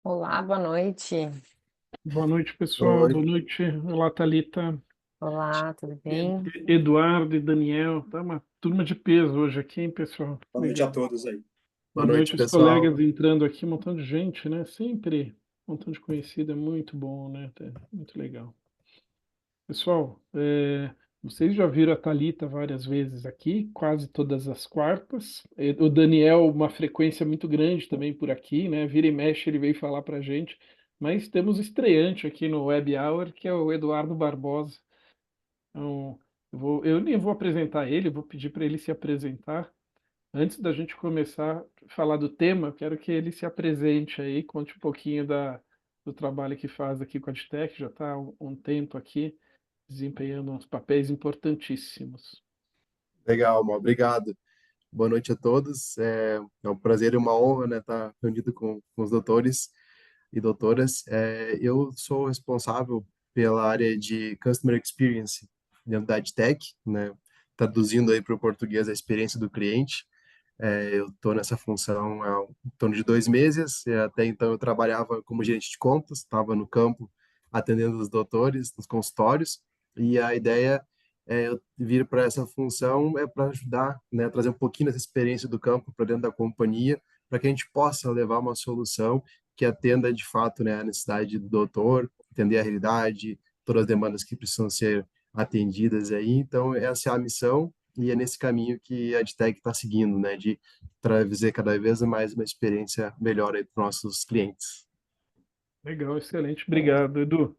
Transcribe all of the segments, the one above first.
Olá, boa noite. Boa noite, pessoal. Oi, Boa noite. Olá, Thalita, Olá, tudo bem? Eduardo e Daniel. Tá uma turma de peso hoje aqui, hein, pessoal? boa noite a Legal. todos aí. Boa Boa noite, noite, os pessoal. colegas entrando aqui, um montão de gente, né? Sempre um montão de conhecido, é muito bom, né? Muito legal. Pessoal, vocês já viram a Thalita várias vezes aqui, quase todas as quartas. O Daniel, uma frequência muito grande também por aqui, né? Vira e mexe, ele veio falar pra gente. Mas temos estreante aqui no Web Hour, que é o Eduardo Barbosa. Então, eu nem vou apresentar ele, eu vou pedir para ele se apresentar. Antes da gente começar a falar do tema, eu quero que ele se apresente aí, conte um pouquinho do trabalho que faz aqui com a Adtech, já está há um tempo aqui desempenhando uns papéis importantíssimos. Legal, Mal. Obrigado. Boa noite a todos. É um prazer e uma honra, né, estar reunido com os doutores e doutoras. Eu sou responsável pela área de Customer Experience dentro da AdTech, né, traduzindo aí para o português a experiência do cliente. Eu estou nessa função há em torno de 2 meses. Até então eu trabalhava como gerente de contas, estava no campo atendendo os doutores nos consultórios. E a ideia é eu vir para essa função é para ajudar, né, trazer um pouquinho dessa experiência do campo para dentro da companhia, para que a gente possa levar uma solução que atenda de fato, né, a necessidade do doutor, entender a realidade, todas as demandas que precisam ser atendidas aí. Então essa é a missão. E é nesse caminho que a EdTech está seguindo, né, de trazer cada vez mais uma experiência melhor aí para os nossos clientes. Legal, excelente. Obrigado, Edu.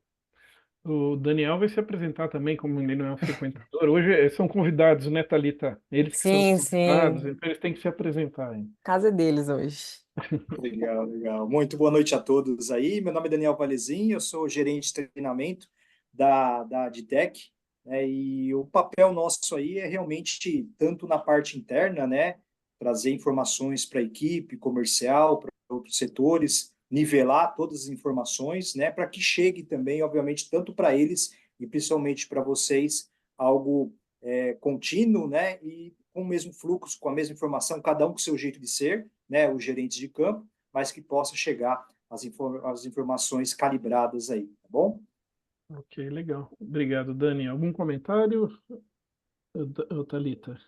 O Daniel vai se apresentar também, como ele não é um frequentador. Hoje são convidados, né, Thalita? Eles que são os Sim, convidados, sim. então eles têm que se apresentar, hein? Casa é deles hoje. Legal, legal. Muito boa noite a todos aí. Meu nome é Daniel Valezin, eu sou gerente de treinamento da AdTech, né, e o papel nosso aí é realmente, tanto na parte interna, né, trazer informações para a equipe comercial, para outros setores, nivelar todas as informações, né, para que chegue também, obviamente, tanto para eles e principalmente para vocês, algo contínuo, né, e com o mesmo fluxo, com a mesma informação, cada um com o seu jeito de ser, né, os gerentes de campo, mas que possa chegar as informações calibradas aí, tá bom? Ok, legal. Obrigado, Dani. Algum comentário, Thalita?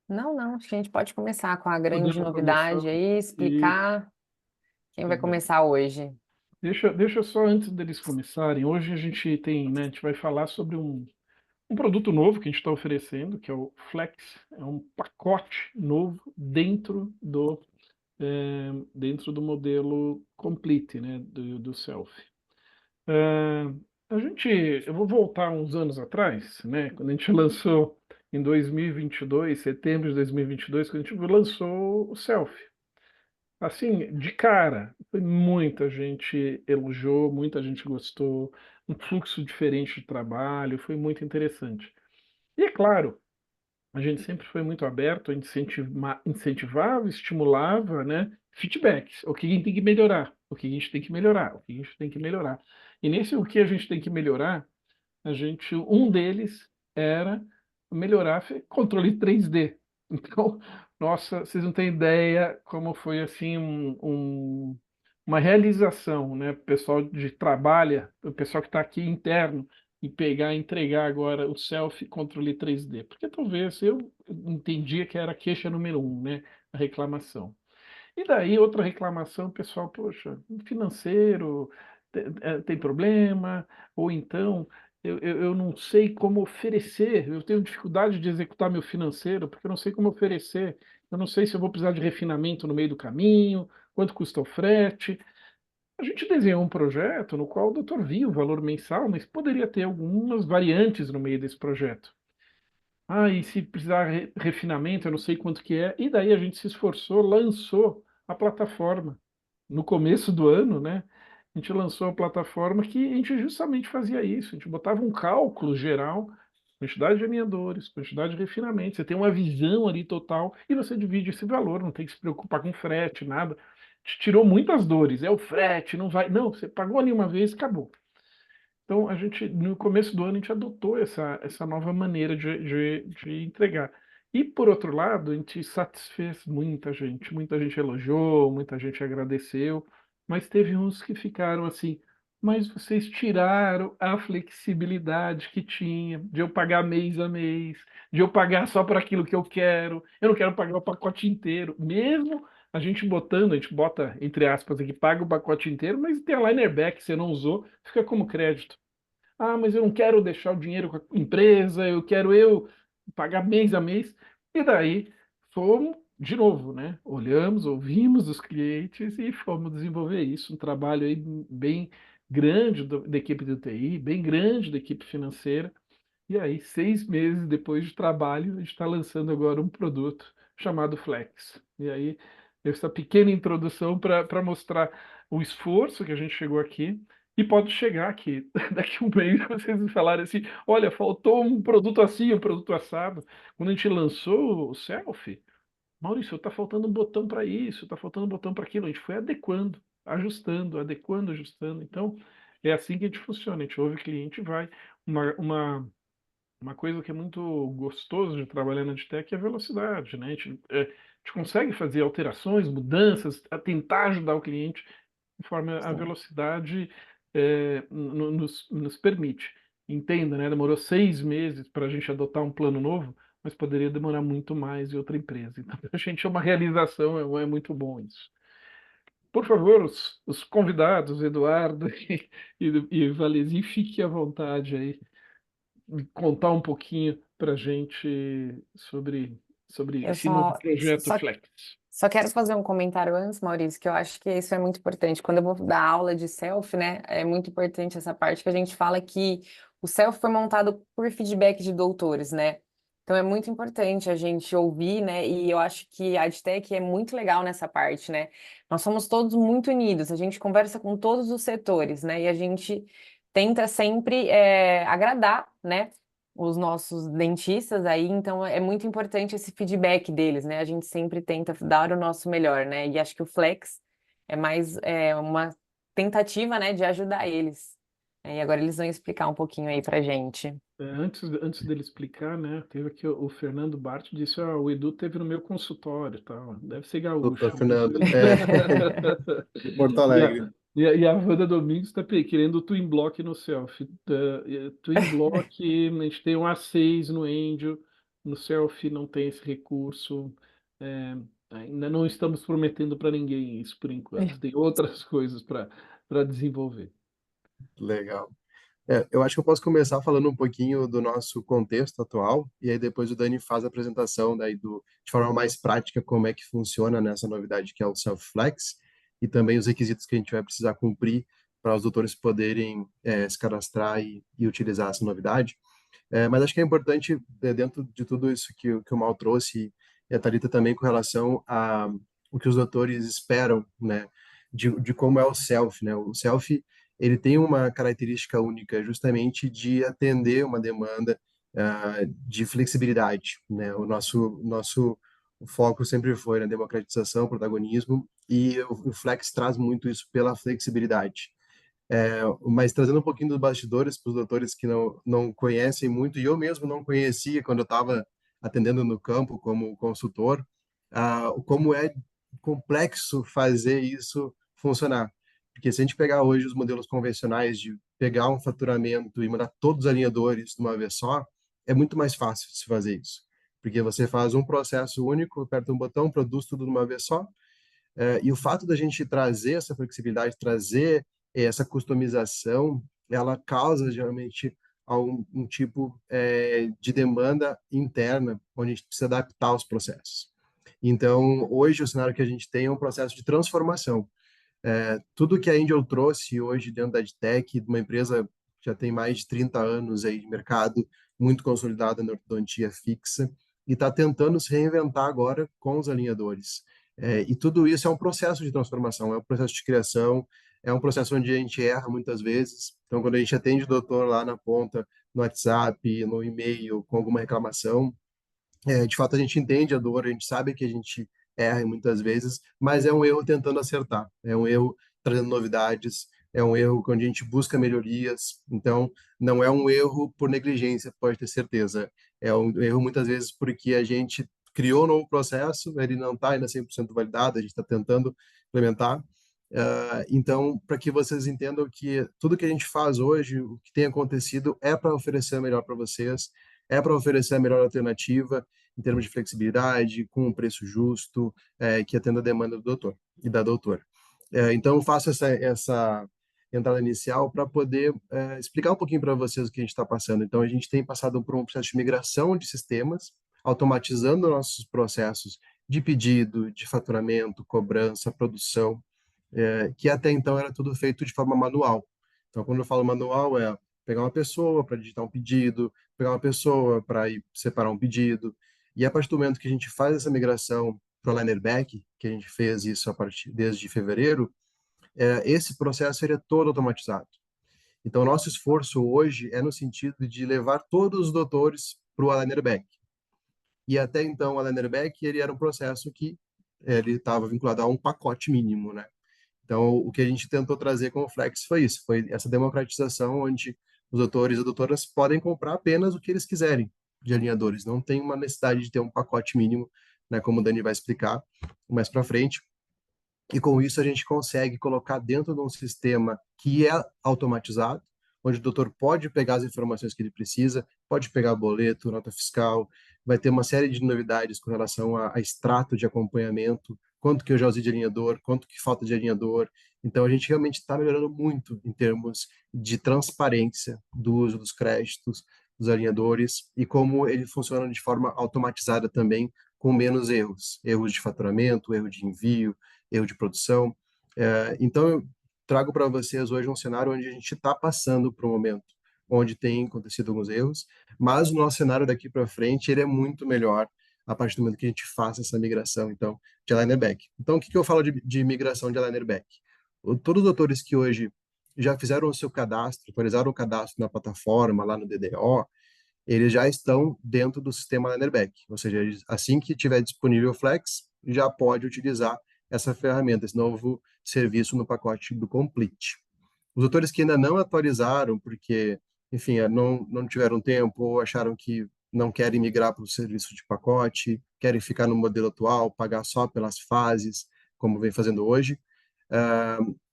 Não, não, acho que a gente pode começar com a grande Podemos começar? novidade aí, Isso, explicar quem vai legal. começar hoje. Deixa só antes deles começarem. Hoje a gente tem, né, a gente vai falar sobre um produto novo que a gente está oferecendo, que é o Flex. É um pacote novo dentro do modelo Complete, né, do Self. Eh, eu vou voltar uns anos atrás, né, quando a gente lançou em 2022, setembro de 2022, quando a gente lançou o Self. Assim, de cara, muita gente elogiou, muita gente gostou, um fluxo diferente de trabalho, foi muito interessante. E é claro, a gente sempre foi muito aberto, incentivava, estimulava, né, feedbacks, o que a gente tem que melhorar, o que a gente tem que melhorar, o que a gente tem que melhorar. E nesse o que a gente tem que melhorar, um deles era melhorar controle 3D. Então, nossa, vocês não têm ideia como foi assim uma realização, né? O pessoal de trabalha, o pessoal que está aqui interno e pegar e entregar agora o self controle 3D, porque talvez eu entendia que era a queixa número um, né? A reclamação. E daí outra reclamação, pessoal, poxa, financeiro tem problema, ou então eu não sei como oferecer, eu tenho dificuldade de executar meu financeiro, porque eu não sei como oferecer, eu não sei se eu vou precisar de refinamento no meio do caminho, quanto custa o frete. A gente desenhou um projeto no qual o doutor viu o valor mensal, mas poderia ter algumas variantes no meio desse projeto. Ah, e se precisar refinamento, eu não sei quanto que é. E daí a gente se esforçou, lançou a plataforma. No começo do ano, né? A gente lançou a plataforma que a gente justamente fazia isso. A gente botava um cálculo geral, quantidade de alinhadores, quantidade de refinamento. Você tem uma visão ali total e você divide esse valor, não tem que se preocupar com frete, nada. Te tirou muitas dores. É o frete, não vai. Não, você pagou ali uma vez, acabou. Então, no começo do ano, a gente adotou essa nova maneira de entregar. E, por outro lado, a gente satisfez muita gente elogiou, muita gente agradeceu. mas teve uns que ficaram assim, mas vocês tiraram a flexibilidade que tinha de eu pagar mês a mês, de eu pagar só por aquilo que eu não quero pagar o pacote inteiro, mesmo a gente botando, a gente bota, entre aspas, aqui, paga o pacote inteiro, mas tem a liner back, você não usou, fica como crédito. Ah, mas eu não quero deixar o dinheiro com a empresa, eu quero pagar mês a mês. E daí fomos, de novo, né? Olhamos, ouvimos os clientes e fomos desenvolver isso. Um trabalho aí bem grande da equipe de TI, bem grande da equipe financeira. E aí, 6 meses depois de trabalho, a gente está lançando agora um produto chamado Flex. E aí, essa pequena introdução para mostrar o esforço que a gente chegou aqui. E pode chegar aqui, daqui a um mês, vocês me falarem assim: olha, faltou um produto assim, um produto assado. Quando a gente lançou o Selfie, Maurício, está faltando um botão para isso, está faltando um botão para aquilo. A gente foi adequando, ajustando, adequando, ajustando. Então, é assim que a gente funciona. A gente ouve o cliente e vai. Uma coisa que é muito gostoso de trabalhar na EdTech é a velocidade, né? A gente consegue fazer alterações, mudanças, a tentar ajudar o cliente conforme a Sim. velocidade nos permite. Entenda, né? Demorou 6 meses para a gente adotar um plano novo, mas poderia demorar muito mais em outra empresa. Então, para a gente é uma realização, é muito bom isso. Por favor, os convidados, Eduardo e Valesi, fiquem à vontade aí contar um pouquinho para a gente sobre Eu esse novo projeto só, Flex. só quero fazer um comentário antes, Maurício, que eu acho que isso é muito importante. Quando eu vou dar aula de self, né, é muito importante essa parte que a gente fala que o self foi montado por feedback de doutores, né? Então é muito importante a gente ouvir, né? E eu acho que a AdTech é muito legal nessa parte, né? Nós somos todos muito unidos, a gente conversa com todos os setores, né? E a gente tenta sempre agradar, né? Os nossos dentistas aí, então é muito importante esse feedback deles, né? A gente sempre tenta dar o nosso melhor, né? E acho que o Flex é mais uma tentativa, né, de ajudar eles. E agora eles vão explicar um pouquinho aí pra gente. Antes dele explicar, né, teve aqui o Fernando Bart disse, o Edu teve no meu consultório, tal. Deve ser Doutor gaúcho, né? Fernando, de Porto E a, Alegre. e a Wanda Domingos está querendo o Twin Block no Selfie. Twin Block, a gente tem um A6 no Angel, no Selfie não tem esse recurso. É, ainda não estamos prometendo para ninguém isso por enquanto. Tem outras coisas para desenvolver. Legal. Eu acho que eu posso começar falando um pouquinho do nosso contexto atual, e aí depois o Dani faz a apresentação daí de forma mais prática como é que funciona nessa novidade que é o Self-Flex, e também os requisitos que a gente vai precisar cumprir para os doutores poderem se cadastrar e utilizar essa novidade. Mas acho que é importante, dentro de tudo isso que o Mal trouxe, e a Thalita também com relação a o que os doutores esperam, né, de como é o self, né? O self, ele tem uma característica única, justamente de atender uma demanda de flexibilidade, né? O nosso foco sempre foi na democratização, protagonismo, e o Flex traz muito isso pela flexibilidade. Mas trazendo um pouquinho dos bastidores para os doutores que não conhecem muito, e eu mesmo não conhecia quando eu estava atendendo no campo como consultor, como é complexo fazer isso funcionar. Porque se a gente pegar hoje os modelos convencionais de pegar um faturamento e mandar todos os alinhadores de uma vez só, é muito mais fácil de se fazer isso. Porque você faz um processo único, aperta um botão, produz tudo de uma vez só, e o fato da gente trazer essa flexibilidade, trazer essa customização, ela causa geralmente um tipo de demanda interna, onde a gente precisa adaptar os processos. Então, hoje, o cenário que a gente tem é um processo de transformação. Tudo que a Angel trouxe hoje dentro da EdTech, de uma empresa que já tem mais de 30 anos aí de mercado, muito consolidada na ortodontia fixa, e está tentando se reinventar agora com os alinhadores. E tudo isso é um processo de transformação, é um processo de criação, é um processo onde a gente erra muitas vezes. Então, quando a gente atende o doutor lá na ponta, no WhatsApp, no e-mail, com alguma reclamação, de fato a gente entende a dor, a gente sabe que a gente erra muitas vezes, mas é um erro tentando acertar, é um erro trazendo novidades, é um erro quando a gente busca melhorias. Então, não é um erro por negligência, pode ter certeza. É um erro muitas vezes porque a gente criou um novo processo, ele não está ainda 100% validado, a gente está tentando implementar, Então, para que vocês entendam que tudo que a gente faz hoje, o que tem acontecido, é para oferecer o melhor para vocês, é para oferecer a melhor alternativa em termos de flexibilidade, com um preço justo, que atenda a demanda do doutor e da doutora. Então, eu faço essa entrada inicial para poder explicar um pouquinho para vocês o que a gente está passando. Então, a gente tem passado por um processo de migração de sistemas, automatizando nossos processos de pedido, de faturamento, cobrança, produção, que até então era tudo feito de forma manual. Então, quando eu falo manual, é pegar uma pessoa para digitar um pedido, pegar uma pessoa para ir separar um pedido. E a partir do momento que a gente faz essa migração para o Aligner Back, que a gente fez isso desde fevereiro, esse processo ele é todo automatizado. Então, nosso esforço hoje é no sentido de levar todos os doutores para o Aligner Back. E até então, o Aligner Back ele era um processo que ele estava vinculado a um pacote mínimo, né? Então, o que a gente tentou trazer com o Flex foi isso, foi essa democratização onde os doutores e doutoras podem comprar apenas o que eles quiserem de alinhadores, não tem uma necessidade de ter um pacote mínimo, né, como o Dani vai explicar mais para frente. E com isso a gente consegue colocar dentro de um sistema que é automatizado, onde o doutor pode pegar as informações que ele precisa, pode pegar boleto, nota fiscal, vai ter uma série de novidades com relação a extrato de acompanhamento, quanto que eu já usei de alinhador, quanto que falta de alinhador. Então a gente realmente está melhorando muito em termos de transparência do uso dos créditos, dos alinhadores e como ele funciona de forma automatizada também, com menos erros, erros de faturamento, erro de envio, erro de produção. Então, eu trago para vocês hoje um cenário onde a gente está passando por um momento onde tem acontecido alguns erros, mas o nosso cenário daqui para frente ele é muito melhor a partir do momento que a gente faça essa migração, então, de aligner back. Então, o que eu falo de migração de aligner back? Todos os doutores que hoje já fizeram o seu cadastro, atualizaram o cadastro na plataforma, lá no DDO, eles já estão dentro do sistema Learnerback, ou seja, assim que tiver disponível o Flex, já pode utilizar essa ferramenta, esse novo serviço no pacote do Complete. Os autores que ainda não atualizaram, porque, enfim, não tiveram tempo ou acharam que não querem migrar para o serviço de pacote, querem ficar no modelo atual, pagar só pelas fases, como vem fazendo hoje,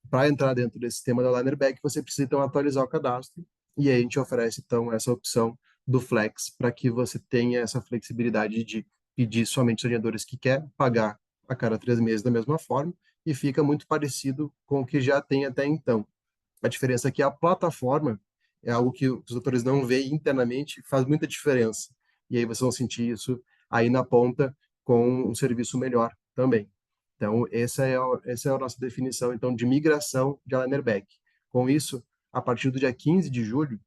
para entrar dentro desse sistema da Learnerback, você precisa então atualizar o cadastro, e aí a gente oferece então essa opção do Flex para que você tenha essa flexibilidade de pedir somente os alinhadores que quer, pagar a cada 3 meses da mesma forma, e fica muito parecido com o que já tem até então. A diferença é que a plataforma é algo que os doutores não veem internamente, faz muita diferença. E aí vocês vão sentir isso aí na ponta com um serviço melhor também. Então, essa é a nossa definição então de migração de aligner back. Com isso, a partir do dia 15 de julho,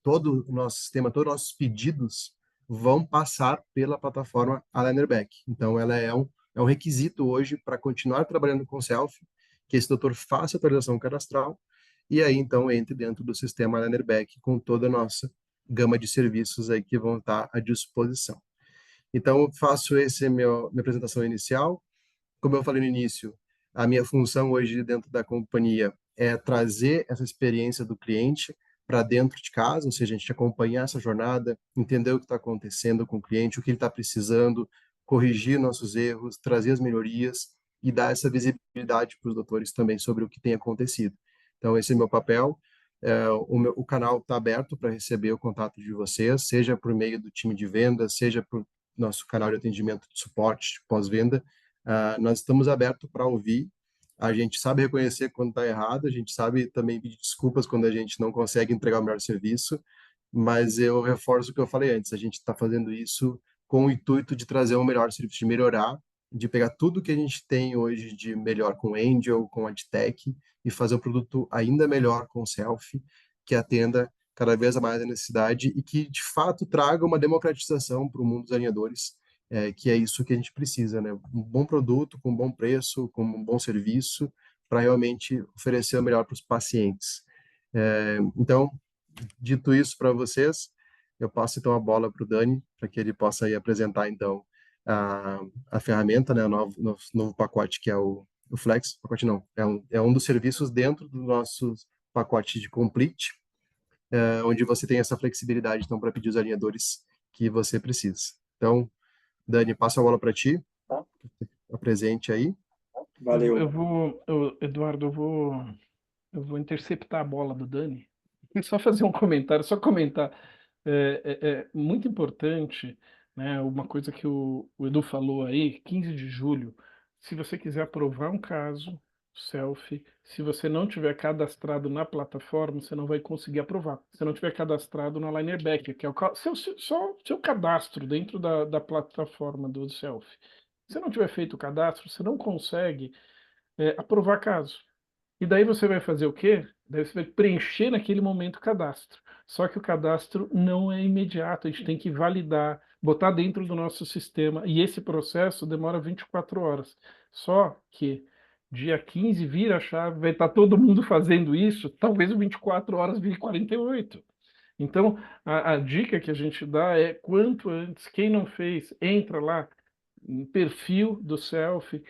todo o nosso sistema, todos os nossos pedidos vão passar pela plataforma Aligner Back. Então, ela é um requisito hoje para continuar trabalhando com Self, que esse doutor faça a atualização cadastral e aí, então, entre dentro do sistema Aligner Back com toda a nossa gama de serviços aí que vão estar à disposição. Então, eu faço minha apresentação inicial. Como eu falei no início, a minha função hoje dentro da companhia é trazer essa experiência do cliente para dentro de casa, ou seja, a gente acompanhar essa jornada, entender o que está acontecendo com o cliente, o que ele está precisando, corrigir nossos erros, trazer as melhorias e dar essa visibilidade para os doutores também sobre o que tem acontecido. Então, esse é meu papel. O canal está aberto para receber o contato de vocês, seja por meio do time de venda, seja por nosso canal de atendimento de suporte pós-venda. Nós estamos abertos para ouvir. A gente sabe reconhecer quando está errado, a gente sabe também pedir desculpas quando a gente não consegue entregar o melhor serviço, mas eu reforço o que eu falei antes, a gente está fazendo isso com o intuito de trazer um melhor serviço, de melhorar, de pegar tudo que a gente tem hoje de melhor com Angel, com AdTech, e fazer um produto ainda melhor com Self, que atenda cada vez mais a necessidade e que, de fato, traga uma democratização para o mundo dos alinhadores, que é isso que a gente precisa, né? Um bom produto, com um bom preço, com um bom serviço, para realmente oferecer o melhor para os pacientes. Então, dito isso para vocês, eu passo então a bola para o Dani, para que ele possa aí apresentar então a ferramenta, né, o novo pacote que é o Flex, pacote não, é um dos serviços dentro do nosso pacote de Complete, onde você tem essa flexibilidade então para pedir os alinhadores que você precisa. Então, Dani, passo a bola para ti, apresente aí. Valeu. Eduardo, eu vou interceptar a bola do Dani. Só fazer um comentário, só comentar. É muito importante, né? Uma coisa que o Edu falou aí, 15 de julho. Se você quiser aprovar um caso, selfie, se você não tiver cadastrado na plataforma, você não vai conseguir aprovar. Se não tiver cadastrado na Linerbacker, que é só seu cadastro dentro da plataforma do selfie. Se não tiver feito o cadastro, você não consegue aprovar caso. E daí você vai fazer o quê? Daí você vai preencher naquele momento o cadastro. Só que o cadastro não é imediato, a gente tem que validar, botar dentro do nosso sistema, e esse processo demora 24 horas. Só que dia 15 vira a chave, vai estar todo mundo fazendo isso, talvez o 24 horas vire 48. Então, a dica que a gente dá é quanto antes, quem não fez, entra lá em perfil do selfie,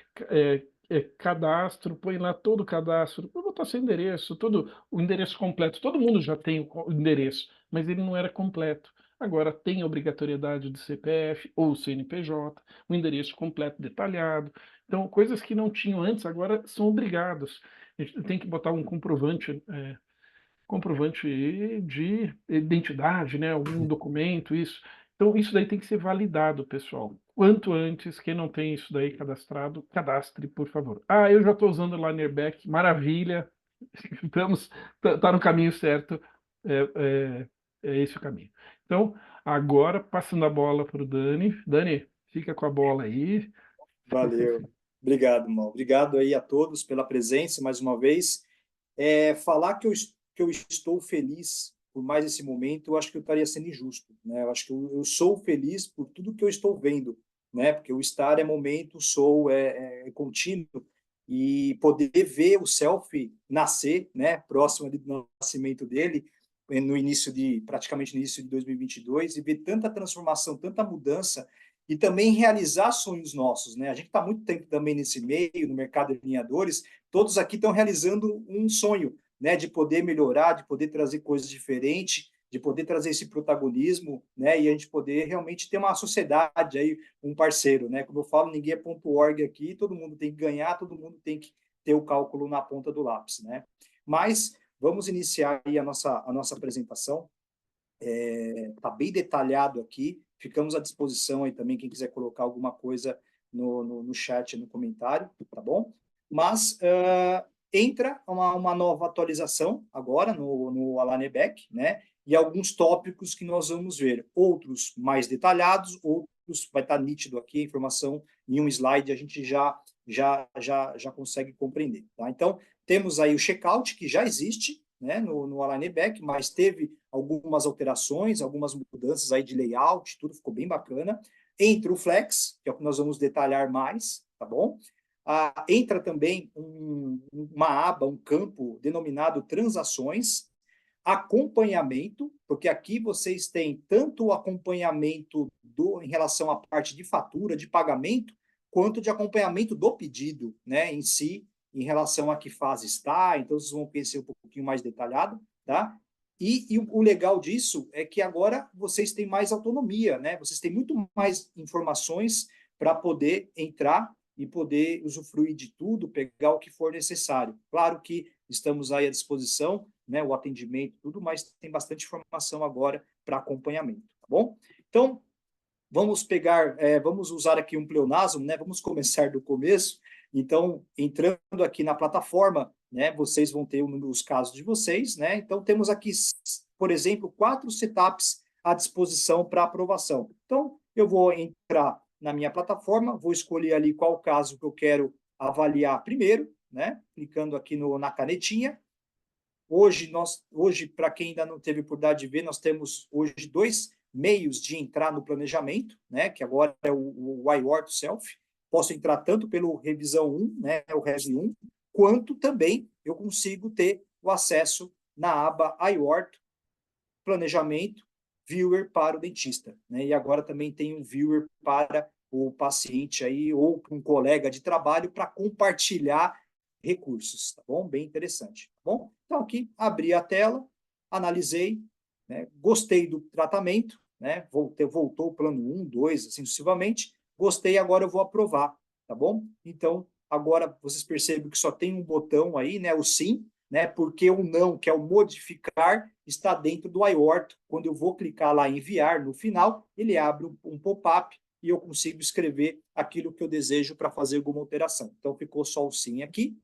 cadastro, põe lá todo o cadastro, vou botar seu endereço, todo o endereço completo. Todo mundo já tem o endereço, mas ele não era completo. Agora tem a obrigatoriedade do CPF ou CNPJ, o endereço completo detalhado. Então, coisas que não tinham antes, agora são obrigados. A gente tem que botar um comprovante de identidade, né? Algum documento, isso. Então, isso daí tem que ser validado, pessoal. Quanto antes, quem não tem isso daí cadastrado, cadastre, por favor. Ah, eu já estou usando o Linerback, maravilha. Tá no caminho certo. É, é esse o caminho. Então, agora, passando a bola para o Dani. Dani, fica com a bola aí. Valeu. Obrigado, irmão. Obrigado aí a todos pela presença mais uma vez. Falar que eu estou feliz por mais esse momento, eu acho que eu estaria sendo injusto, né? Eu acho que eu sou feliz por tudo que eu estou vendo, né? Porque o estar é momento, o sou é contínuo, e poder ver o selfie nascer, né? Próximo ali do nascimento dele, praticamente no início de 2022, e ver tanta transformação, tanta mudança, e também realizar sonhos nossos, né? A gente está muito tempo também nesse meio, no mercado de alinhadores, todos aqui estão realizando um sonho, né, de poder melhorar, de poder trazer coisas diferentes, de poder trazer esse protagonismo, né, e a gente poder realmente ter uma sociedade aí, um parceiro, né? Como eu falo, ninguém é ponto .org aqui, todo mundo tem que ganhar, todo mundo tem que ter o cálculo na ponta do lápis, né? Mas vamos iniciar aí a nossa apresentação. Está bem detalhado aqui, ficamos à disposição aí também, quem quiser colocar alguma coisa no chat, no comentário, tá bom? Mas entra uma nova atualização agora no Alanebec, né? E alguns tópicos que nós vamos ver, outros mais detalhados, outros vai estar nítido aqui, a informação em um slide a gente já consegue compreender, tá? Então, temos aí o checkout, que já existe, né, no Alanebec, mas teve algumas alterações, algumas mudanças aí de layout, tudo ficou bem bacana. Entra o Flex, que é o que nós vamos detalhar mais, tá bom? Entra também uma aba, um campo denominado transações, acompanhamento, porque aqui vocês têm tanto o acompanhamento em relação à parte de fatura, de pagamento, quanto de acompanhamento do pedido, né, em si, em relação a que fase está, então vocês vão conhecer um pouquinho mais detalhado, tá? E o legal disso é que agora vocês têm mais autonomia, né? Vocês têm muito mais informações para poder entrar e poder usufruir de tudo, pegar o que for necessário. Claro que estamos aí à disposição, né? O atendimento, tudo, mas tem bastante informação agora para acompanhamento, tá bom? Então, vamos vamos usar aqui um pleonasmo, né? Vamos começar do começo. Então, entrando aqui na plataforma, né? Vocês vão ter os casos de vocês, né? Então, temos aqui, por exemplo, 4 setups à disposição para aprovação. Então, eu vou entrar na minha plataforma, vou escolher ali qual caso que eu quero avaliar primeiro, né? Clicando aqui na canetinha. Hoje, para quem ainda não teve oportunidade de ver, nós temos hoje 2 meios de entrar no planejamento, né, que agora é o iWork Self. Posso entrar tanto pelo revisão 1, né, o Res 1, quanto também eu consigo ter o acesso na aba iWork Planejamento, Viewer para o dentista, né, e agora também tem um Viewer para o paciente aí, ou para um colega de trabalho para compartilhar recursos, tá bom? Bem interessante, tá bom? Então, aqui, abri a tela, analisei, né? Gostei do tratamento, né? Voltou o plano 1, 2, assim sucessivamente. Gostei, agora eu vou aprovar, tá bom? Então, agora vocês percebem que só tem um botão aí, né, o sim, né, porque o não, que é o modificar, está dentro do iOrto. Quando eu vou clicar lá em enviar, no final, ele abre um pop-up e eu consigo escrever aquilo que eu desejo para fazer alguma alteração. Então, ficou só o sim aqui.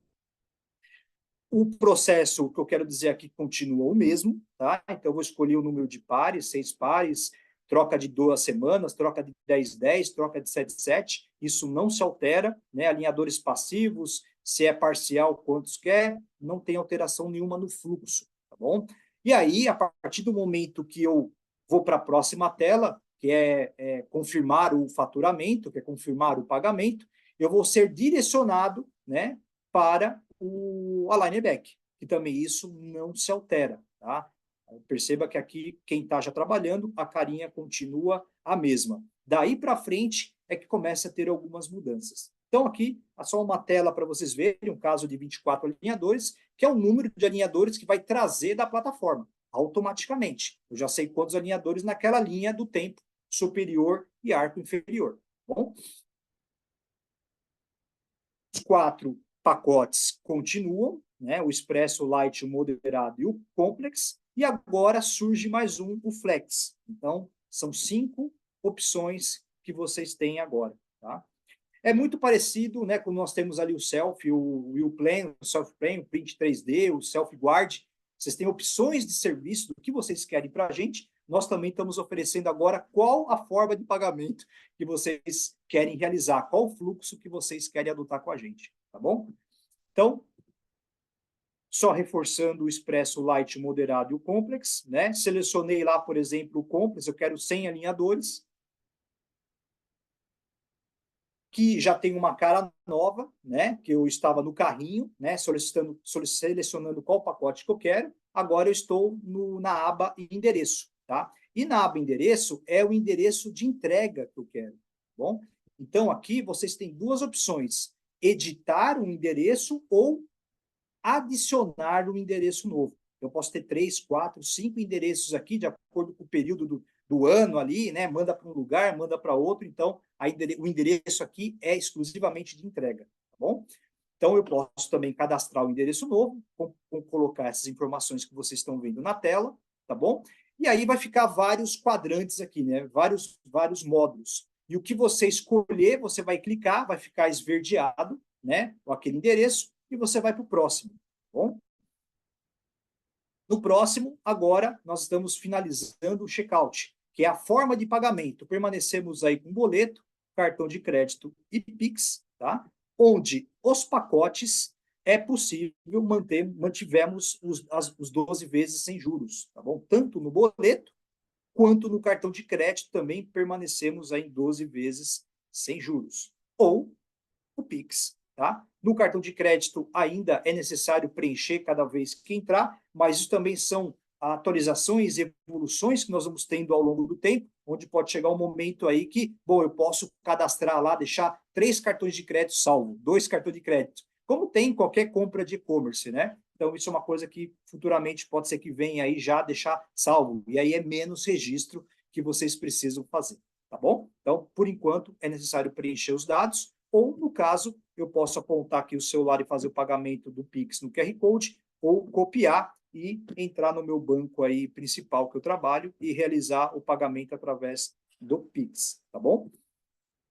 O processo, o que eu quero dizer aqui, continua o mesmo, tá? Então, eu vou escolher o número de pares, 6 pares, troca de 2 semanas, troca de 10, troca de 7, isso não se altera, né? Alinhadores passivos, se é parcial, quantos quer, não tem alteração nenhuma no fluxo, tá bom? E aí, a partir do momento que eu vou para a próxima tela, que é confirmar o faturamento, que é confirmar o pagamento, eu vou ser direcionado, né, para o Align Back, que também isso não se altera, tá? Perceba que aqui, quem está já trabalhando, a carinha continua a mesma. Daí para frente é que começa a ter algumas mudanças. Então, aqui, é só uma tela para vocês verem, um caso de 24 alinhadores, que é o número de alinhadores que vai trazer da plataforma, automaticamente. Eu já sei quantos alinhadores naquela linha do tempo superior e arco inferior. Bom, os 4 pacotes continuam, né? O Expresso, o Light, o Moderado e o Complex, e agora surge mais um, o Flex. Então, são 5 opções que vocês têm agora, tá? É muito parecido, né, quando nós temos ali o Self, o Will Plan, o Self Plan, o Print 3D, o Self Guard. Vocês têm opções de serviço do que vocês querem para a gente. Nós também estamos oferecendo agora qual a forma de pagamento que vocês querem realizar, qual o fluxo que vocês querem adotar com a gente, tá bom? Então, só reforçando o Expresso, Light, o Moderado e o Complex, né? Selecionei lá, por exemplo, o Complex, eu quero 100 alinhadores, que já tem uma cara nova, né? Que eu estava no carrinho, né? Selecionando qual pacote que eu quero. Agora eu estou na aba endereço, tá? E na aba endereço é o endereço de entrega que eu quero, tá bom? Então aqui vocês têm 2 opções: editar um endereço ou adicionar um endereço novo. Eu posso ter 3, 4, 5 endereços aqui, de acordo com o período do ano ali, né? Manda para um lugar, manda para outro. Então, o endereço aqui é exclusivamente de entrega, tá bom? Então, eu posso também cadastrar o endereço novo, colocar essas informações que vocês estão vendo na tela, tá bom? E aí vai ficar vários quadrantes aqui, né? Vários módulos. E o que você escolher, você vai clicar, vai ficar esverdeado, né? Aquele endereço, e você vai para o próximo, tá bom? No próximo, agora, nós estamos finalizando o checkout, que é a forma de pagamento. Permanecemos aí com boleto, cartão de crédito e Pix, tá? Onde os pacotes é possível mantivemos os 12 vezes sem juros, tá bom? Tanto no boleto quanto no cartão de crédito também permanecemos aí em 12 vezes sem juros. Ou o Pix, tá? No cartão de crédito ainda é necessário preencher cada vez que entrar, mas isso também são atualizações e evoluções que nós vamos tendo ao longo do tempo, onde pode chegar um momento aí que, bom, eu posso cadastrar lá, deixar 3 cartões de crédito salvo, 2 cartões de crédito, como tem em qualquer compra de e-commerce, né? Então, isso é uma coisa que futuramente pode ser que venha aí já deixar salvo, e aí é menos registro que vocês precisam fazer, tá bom? Então, por enquanto, é necessário preencher os dados, ou, no caso, eu posso apontar aqui o celular e fazer o pagamento do Pix no QR Code, ou copiar e entrar no meu banco aí principal que eu trabalho e realizar o pagamento através do Pix, tá bom?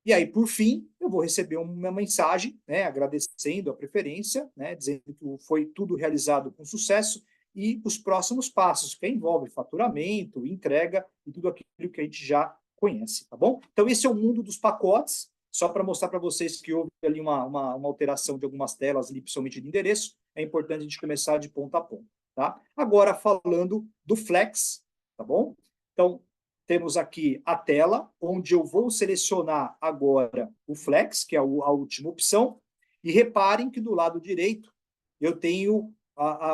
E aí, por fim, eu vou receber uma mensagem, né, agradecendo a preferência, né, dizendo que foi tudo realizado com sucesso e os próximos passos, que envolve faturamento, entrega e tudo aquilo que a gente já conhece, tá bom? Então, esse é o mundo dos pacotes, só para mostrar para vocês que houve ali uma alteração de algumas telas, ali, principalmente de endereço, é importante a gente começar de ponta a ponta, tá? Agora, falando do Flex, tá bom? Então, temos aqui a tela, onde eu vou selecionar agora o Flex, que é a última opção, e reparem que do lado direito eu tenho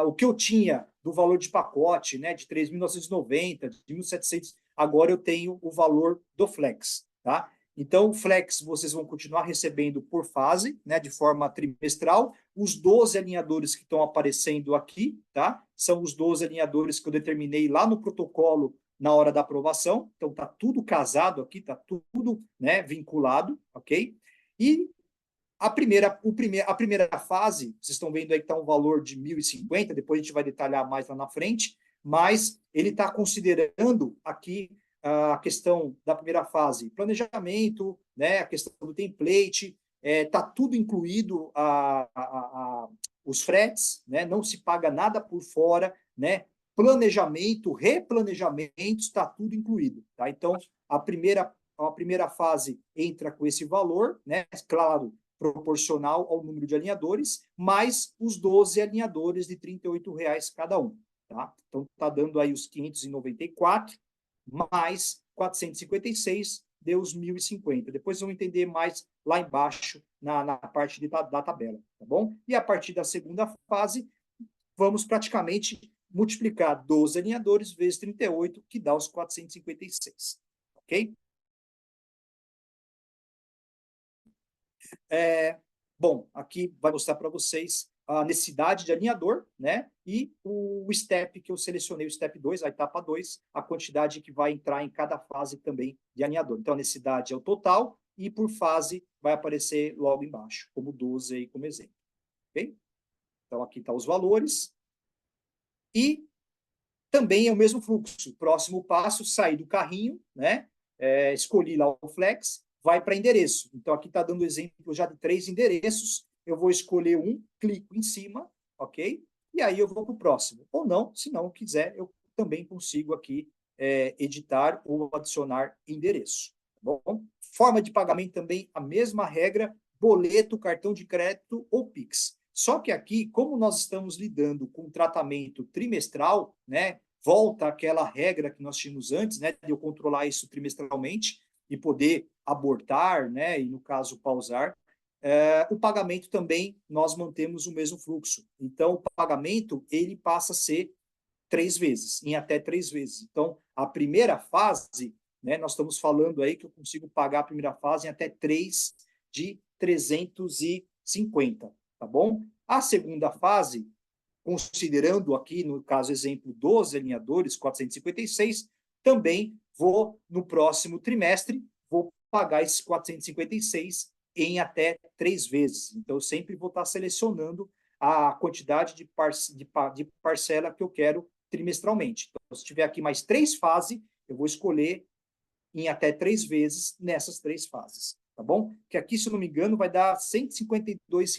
o que eu tinha do valor de pacote, né, de 3.990, de 1.700, agora eu tenho o valor do Flex, tá? Então, o Flex vocês vão continuar recebendo por fase, né, de forma trimestral. Os 12 alinhadores que estão aparecendo aqui, tá? São os 12 alinhadores que eu determinei lá no protocolo na hora da aprovação. Então, está tudo casado aqui, está tudo, né, vinculado, ok? E a primeira fase, vocês estão vendo aí que está um valor de 1.050, depois a gente vai detalhar mais lá na frente, mas ele está considerando aqui a questão da primeira fase, planejamento, né, a questão do template, está tudo incluído, os fretes, né, não se paga nada por fora, né, planejamento, replanejamento, está tudo incluído. Tá? Então, a primeira fase entra com esse valor, né, claro, proporcional ao número de alinhadores, mais os 12 alinhadores de R$ 38 cada um. Tá? Então, está dando aí os 594, mais 456, deu os 1.050. Depois vão entender mais lá embaixo, na parte da tabela, tá bom? E a partir da segunda fase, vamos praticamente multiplicar 12 alinhadores vezes 38, que dá os 456, ok? Bom, aqui vai mostrar para vocês a necessidade de alinhador, né? E o step que eu selecionei, o step 2, a etapa 2, a quantidade que vai entrar em cada fase também de alinhador. Então, a necessidade é o total e por fase vai aparecer logo embaixo, como 12 aí como exemplo. Ok? Então, aqui estão os valores. E também é o mesmo fluxo. Próximo passo, sair do carrinho, né? Escolhi lá o Flex, vai para endereço. Então, aqui está dando exemplo já de 3 endereços. Eu vou escolher um, clico em cima, ok? E aí eu vou para o próximo. Ou não, se não quiser, eu também consigo aqui editar ou adicionar endereço. Tá bom? Forma de pagamento também, a mesma regra, boleto, cartão de crédito ou Pix. Só que aqui, como nós estamos lidando com tratamento trimestral, né, volta àquela regra que nós tínhamos antes, né, de eu controlar isso trimestralmente e poder abortar, né, e no caso pausar, o pagamento também nós mantemos o mesmo fluxo. Então, o pagamento ele passa a ser 3 vezes, em até 3 vezes. Então, a primeira fase, né, nós estamos falando aí que eu consigo pagar a primeira fase em até 3 de 350. Tá bom? A segunda fase, considerando aqui, no caso exemplo, 12 alinhadores, 456, também vou, no próximo trimestre, vou pagar esses 456 em até 3 vezes. Então, eu sempre vou estar selecionando a quantidade de parcela que eu quero trimestralmente. Então, se tiver aqui mais 3 fases, eu vou escolher em até 3 vezes nessas 3 fases. Tá bom? Que aqui, se eu não me engano, vai dar R$ 152.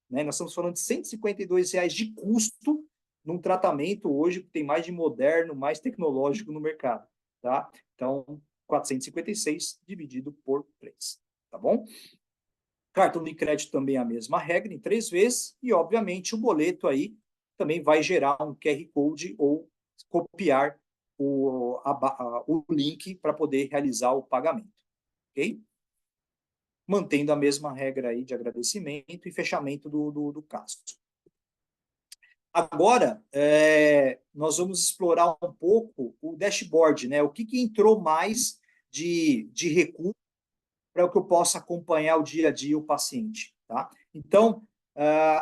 Né? Nós estamos falando de R$ 152 de custo num tratamento hoje que tem mais de moderno, mais tecnológico no mercado. Tá? Então, 456 dividido por 3. Tá bom? Cartão de crédito também é a mesma regra, em 3 vezes. E, obviamente, o boleto aí também vai gerar um QR Code ou copiar o link para poder realizar o pagamento. Ok? Mantendo a mesma regra aí de agradecimento e fechamento do caso. Agora, nós vamos explorar um pouco o dashboard, né? O que entrou mais de recurso para que eu possa acompanhar o dia a dia o paciente, tá? Então,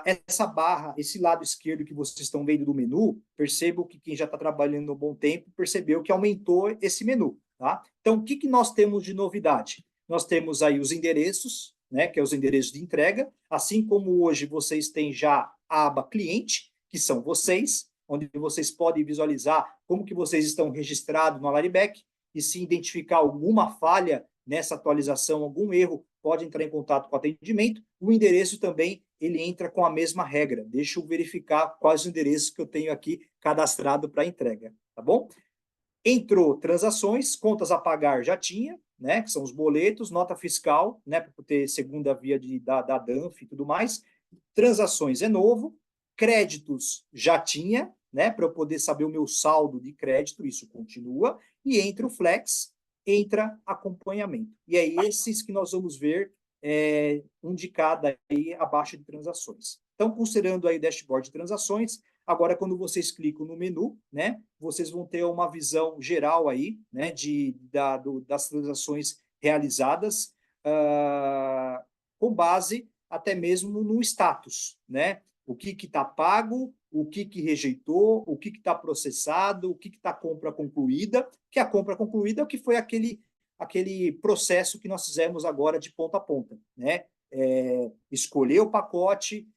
essa barra, esse lado esquerdo que vocês estão vendo do menu, percebo que quem já está trabalhando há um bom tempo percebeu que aumentou esse menu, tá? Então, o que nós temos de novidade? Nós temos aí os endereços, né, que é os endereços de entrega, assim como hoje vocês têm já a aba cliente, que são vocês, onde vocês podem visualizar como que vocês estão registrados no Alaribac, e se identificar alguma falha nessa atualização, algum erro, pode entrar em contato com o atendimento. O endereço também, ele entra com a mesma regra. Deixa eu verificar quais os endereços que eu tenho aqui cadastrado para entrega, tá bom? Entrou transações, contas a pagar já tinha, né, que são os boletos, nota fiscal, né, para ter segunda via da DANF e tudo mais. Transações é novo, créditos já tinha, né, para eu poder saber o meu saldo de crédito, isso continua, e entra o Flex, entra acompanhamento. E é esses que nós vamos ver, um de cada aí abaixo de transações. Então, considerando aí o dashboard de transações, agora, quando vocês clicam no menu, né, vocês vão ter uma visão geral aí, né, das transações realizadas, com base até mesmo no status, né? O que está pago, o que rejeitou, o que está processado, o que está compra concluída, que a compra concluída é o que foi aquele processo que nós fizemos agora de ponta a ponta, né? escolher o pacote,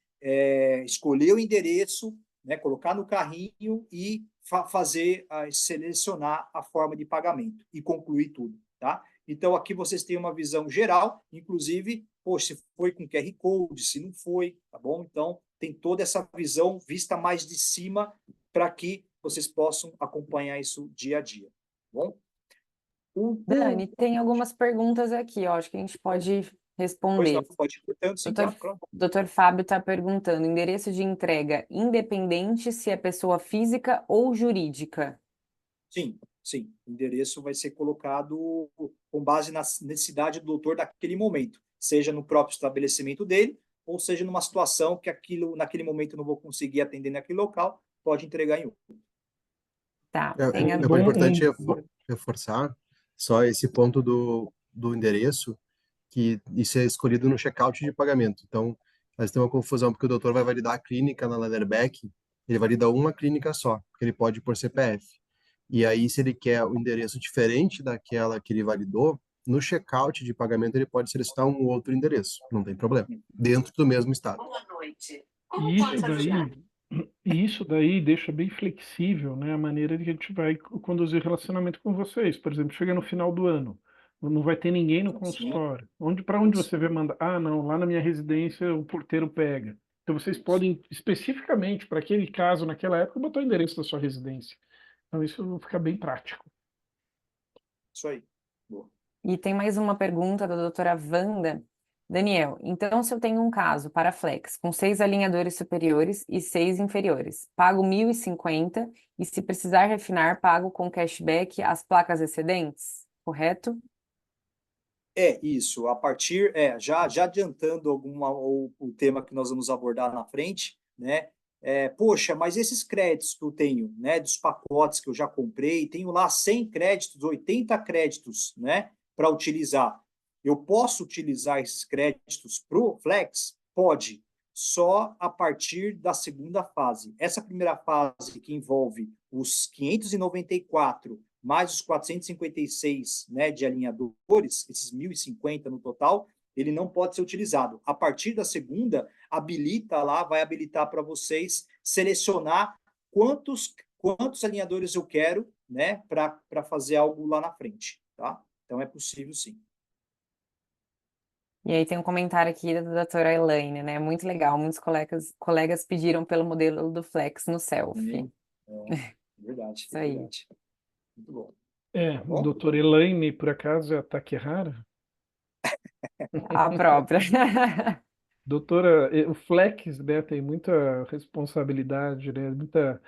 escolher o endereço, né, colocar no carrinho e selecionar a forma de pagamento e concluir tudo, tá? Então, aqui vocês têm uma visão geral, inclusive, se foi com QR Code, se não foi, tá bom? Então, tem toda essa visão vista mais de cima para que vocês possam acompanhar isso dia a dia, tá bom? Dani, tem algumas perguntas aqui, ó, acho que a gente pode Pois responder. não, pode ir portanto, sim, Doutor, claro. doutor Fábio está perguntando, endereço de entrega independente se é pessoa física ou jurídica? Sim, sim. O endereço vai ser colocado com base na necessidade do doutor daquele momento, seja no próprio estabelecimento dele, ou seja numa situação que naquele momento eu não vou conseguir atender naquele local, pode entregar em outro. Tá, É tem a... Importante reforçar só esse ponto do endereço, que isso é escolhido no check-out de pagamento. Então, mas tem uma confusão, porque o doutor vai validar a clínica na Leatherback, ele valida uma clínica só, porque ele pode ir por CPF. E aí, se ele quer o endereço diferente daquela que ele validou, no check-out de pagamento ele pode selecionar um outro endereço, não tem problema, dentro do mesmo estado. E isso daí deixa bem flexível, né, a maneira que a gente vai conduzir relacionamento com vocês. Por exemplo, chega no final do ano, não vai ter ninguém no consultório. Para onde você vai mandar? Ah, não, lá na minha residência o porteiro pega. Então vocês podem, especificamente para aquele caso, naquela época, botar o endereço da sua residência. Então isso fica bem prático. Isso aí. Boa. E tem mais uma pergunta da doutora Wanda. Daniel, então se eu tenho um caso para flex com 6 alinhadores superiores e 6 inferiores, pago 1.050 e se precisar refinar, pago com cashback as placas excedentes, correto? Isso. A partir, já adiantando o tema que nós vamos abordar na frente, né? Poxa, mas esses créditos que eu tenho, né, dos pacotes que eu já comprei, tenho lá 100 créditos, 80 créditos, né, para utilizar. Eu posso utilizar esses créditos para o Flex? Pode, só a partir da segunda fase. Essa primeira fase, que envolve os 594 mais os 456, né, de alinhadores, esses 1.050 no total, ele não pode ser utilizado. A partir da segunda, vai habilitar para vocês selecionar quantos alinhadores eu quero, né, para fazer algo lá na frente, tá? Então é possível sim. E aí tem um comentário aqui da doutora Elaine, né? Muito legal, muitos colegas pediram pelo modelo do Flex no selfie. Verdade, Isso aí. verdade. Muito bom. Tá O bom? doutor Elaine, por acaso, é a Takehara? A própria. Doutora, o Flex, né, tem muita responsabilidade, né, muita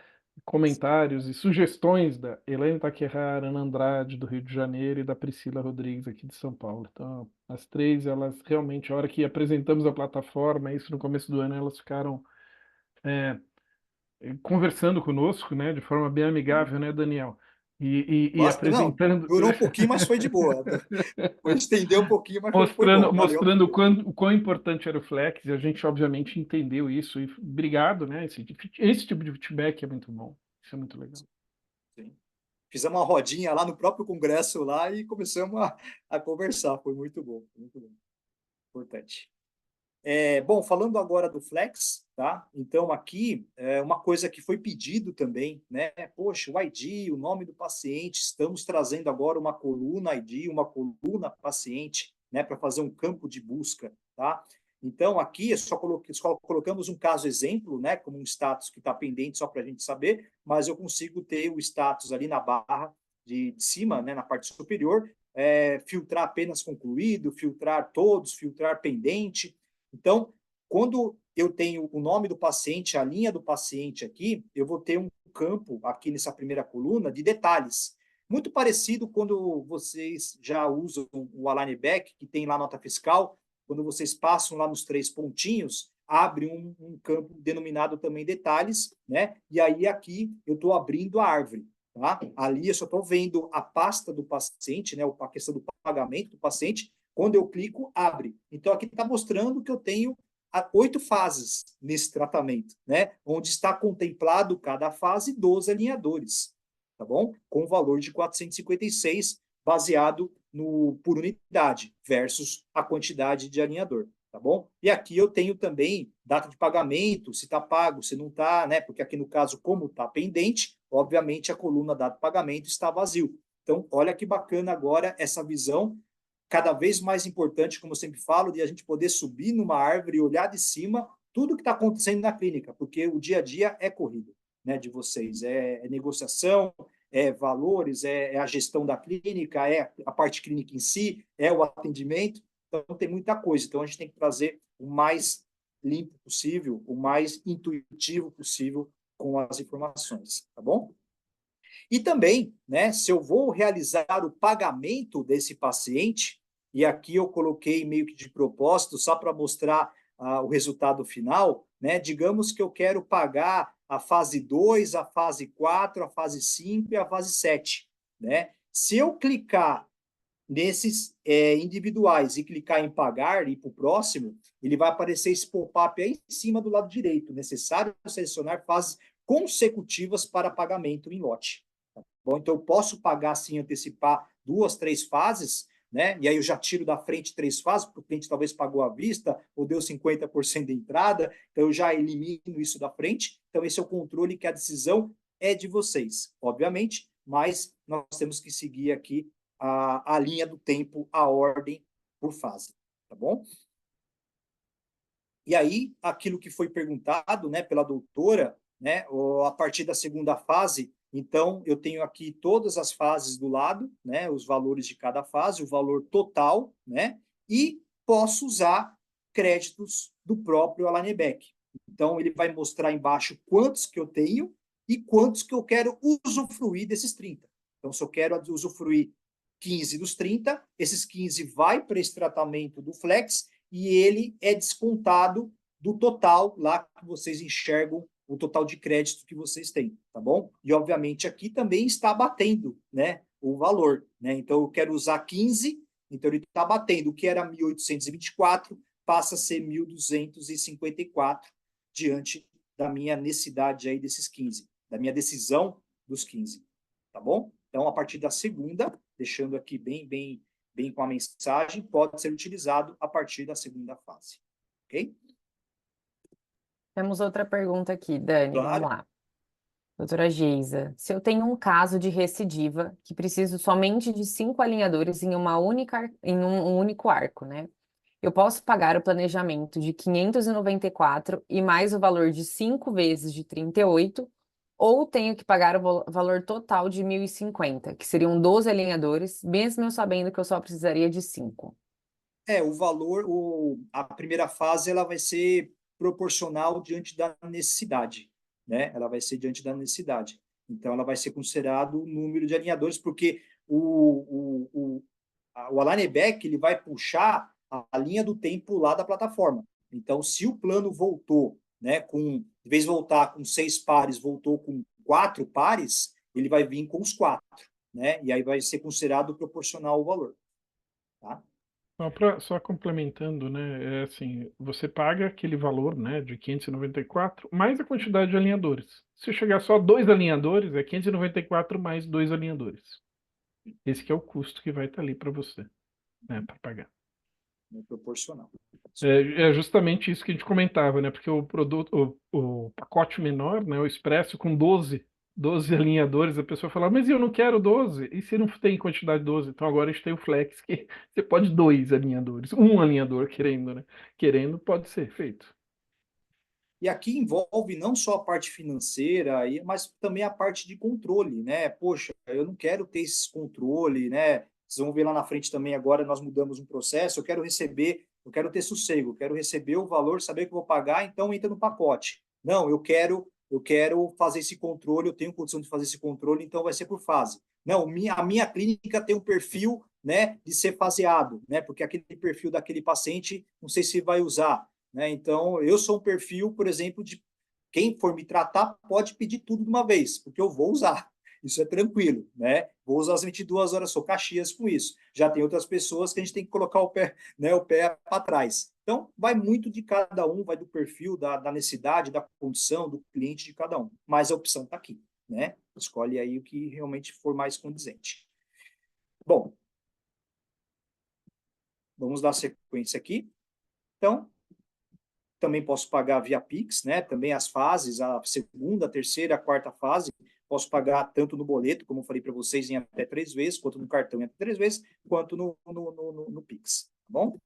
comentários e sugestões da Elaine Takehara, Ana Andrade, do Rio de Janeiro, e da Priscila Rodrigues, aqui de São Paulo. Então, as três, elas realmente, a hora que apresentamos a plataforma, isso no começo do ano, elas ficaram conversando conosco, né, de forma bem amigável, né, Daniel? E Não, apresentando. durou um pouquinho, mas foi de boa. Foi estender um pouquinho, mas foi Mostrando, bom. Valeu. mostrando o quão importante era o Flex, e a gente obviamente entendeu isso, e obrigado, né? Esse tipo de feedback é muito bom, isso é muito legal. Sim. Fizemos uma rodinha lá no próprio congresso lá e começamos a conversar, foi muito bom, muito bom. Importante. Bom, falando agora do Flex, tá? Então aqui uma coisa que foi pedido também, né? Poxa, o ID, o nome do paciente, estamos trazendo agora uma coluna ID, uma coluna paciente, né? Para fazer um campo de busca, tá? Então aqui só colocamos um caso exemplo, né? Como um status que está pendente só para a gente saber, mas eu consigo ter o status ali na barra de cima, né? Na parte superior, filtrar apenas concluído, filtrar todos, filtrar pendente. Então, quando eu tenho o nome do paciente, a linha do paciente aqui, eu vou ter um campo aqui nessa primeira coluna de detalhes. Muito parecido quando vocês já usam o Align Back, que tem lá nota fiscal, quando vocês passam lá nos 3 pontinhos, abre um campo denominado também detalhes, né? E aí aqui eu estou abrindo a árvore. Tá? Ali eu só estou vendo a pasta do paciente, né? A questão do pagamento do paciente. Quando eu clico, abre. Então, aqui está mostrando que eu tenho 8 fases nesse tratamento, né? Onde está contemplado cada fase 12 alinhadores, tá bom? Com valor de 456, baseado por unidade, versus a quantidade de alinhador, tá bom? E aqui eu tenho também data de pagamento, se está pago, se não está, né? Porque aqui no caso, como está pendente, obviamente a coluna data de pagamento está vazio. Então, olha que bacana agora essa visão, cada vez mais importante, como eu sempre falo, de a gente poder subir numa árvore e olhar de cima tudo que está acontecendo na clínica, porque o dia a dia é corrido, né, de vocês, é negociação, é valores, é a gestão da clínica, é a parte clínica em si, é o atendimento, então tem muita coisa. Então a gente tem que trazer o mais limpo possível, o mais intuitivo possível com as informações, tá bom? E também, né, se eu vou realizar o pagamento desse paciente, e aqui eu coloquei meio que de propósito, só para mostrar o resultado final, né, digamos que eu quero pagar a fase 2, a fase 4, a fase 5 e a fase 7. Né? Se eu clicar nesses individuais e clicar em pagar e ir para o próximo, ele vai aparecer esse pop-up aí em cima do lado direito. Necessário selecionar fases consecutivas para pagamento em lote. Bom, então eu posso pagar sim, antecipar 2, 3 fases, né? E aí eu já tiro da frente 3 fases, porque o cliente talvez pagou à vista ou deu 50% de entrada, então eu já elimino isso da frente. Então esse é o controle que a decisão é de vocês, obviamente, mas nós temos que seguir aqui a linha do tempo, a ordem por fase, tá bom? E aí, aquilo que foi perguntado, né, pela doutora, né, a partir da segunda fase, então eu tenho aqui todas as fases do lado, né, os valores de cada fase, o valor total, né, e posso usar créditos do próprio Alanebec. Então ele vai mostrar embaixo quantos que eu tenho e quantos que eu quero usufruir desses 30. Então se eu quero usufruir 15 dos 30, esses 15 vai para esse tratamento do Flex e ele é descontado do total lá que vocês enxergam o total de crédito que vocês têm, tá bom? E, obviamente, aqui também está batendo, né, o valor, né? Então, eu quero usar 15, então ele está batendo. O que era 1.824 passa a ser 1.254 diante da minha necessidade aí desses 15, da minha decisão dos 15, tá bom? Então, a partir da segunda, deixando aqui bem com a mensagem, pode ser utilizado a partir da segunda fase, ok? Temos outra pergunta aqui, Dani, vamos Claro. lá. Doutora Geisa, se eu tenho um caso de recidiva que preciso somente de 5 alinhadores em um único arco, né? Eu posso pagar o planejamento de 594 e mais o valor de 5 vezes de 38, ou tenho que pagar o valor total de 1.050, que seriam 12 alinhadores, mesmo eu sabendo que eu só precisaria de 5. O valor, a primeira fase, ela vai ser proporcional diante da necessidade, né? Ela vai ser diante da necessidade. Então, ela vai ser considerado o número de alinhadores, porque o Alanebec, ele vai puxar a linha do tempo lá da plataforma. Então, se o plano voltou, né, em vez de voltar com 6 pares, voltou com 4 pares, ele vai vir com os 4, né? E aí vai ser considerado proporcional ao valor, tá? Só complementando, né, é assim, você paga aquele valor, né, de 594 mais a quantidade de alinhadores. Se chegar só a 2 alinhadores, é 594 mais 2 alinhadores. Esse que é o custo que vai estar ali para você, né, para pagar. Proporcional. É justamente isso que a gente comentava, né, porque o produto, o pacote menor, né, o Expresso com 12 alinhadores, a pessoa fala, mas eu não quero 12, e se não tem quantidade de 12? Então agora a gente tem o Flex, que você pode 2 alinhadores, um alinhador querendo, né? Querendo, pode ser feito. E aqui envolve não só a parte financeira, mas também a parte de controle, né? Poxa, eu não quero ter esse controle, né? Vocês vão ver lá na frente também, agora nós mudamos um processo, eu quero receber, eu quero ter sossego, eu quero receber o valor, saber que eu vou pagar, então entra no pacote. Não, eu quero fazer esse controle, eu tenho condição de fazer esse controle, então vai ser por fase. Não, a minha clínica tem um perfil, né, de ser faseado, né? Porque aquele perfil daquele paciente, não sei se vai usar, né? Então, eu sou um perfil, por exemplo, de quem for me tratar pode pedir tudo de uma vez, porque eu vou usar. Isso é tranquilo, né? Vou usar as 22 horas, sou Caxias com isso. Já tem outras pessoas que a gente tem que colocar o pé, né, o pé para trás. Então, vai muito de cada um, vai do perfil, da necessidade, da condição, do cliente de cada um. Mas a opção está aqui, né? Escolhe aí o que realmente for mais condizente. Bom, vamos dar sequência aqui. Então, também posso pagar via Pix, né? Também as fases, a segunda, a terceira, a quarta fase, posso pagar tanto no boleto, como eu falei para vocês, em até 3 vezes, quanto no cartão em até 3 vezes, quanto no Pix, tá bom?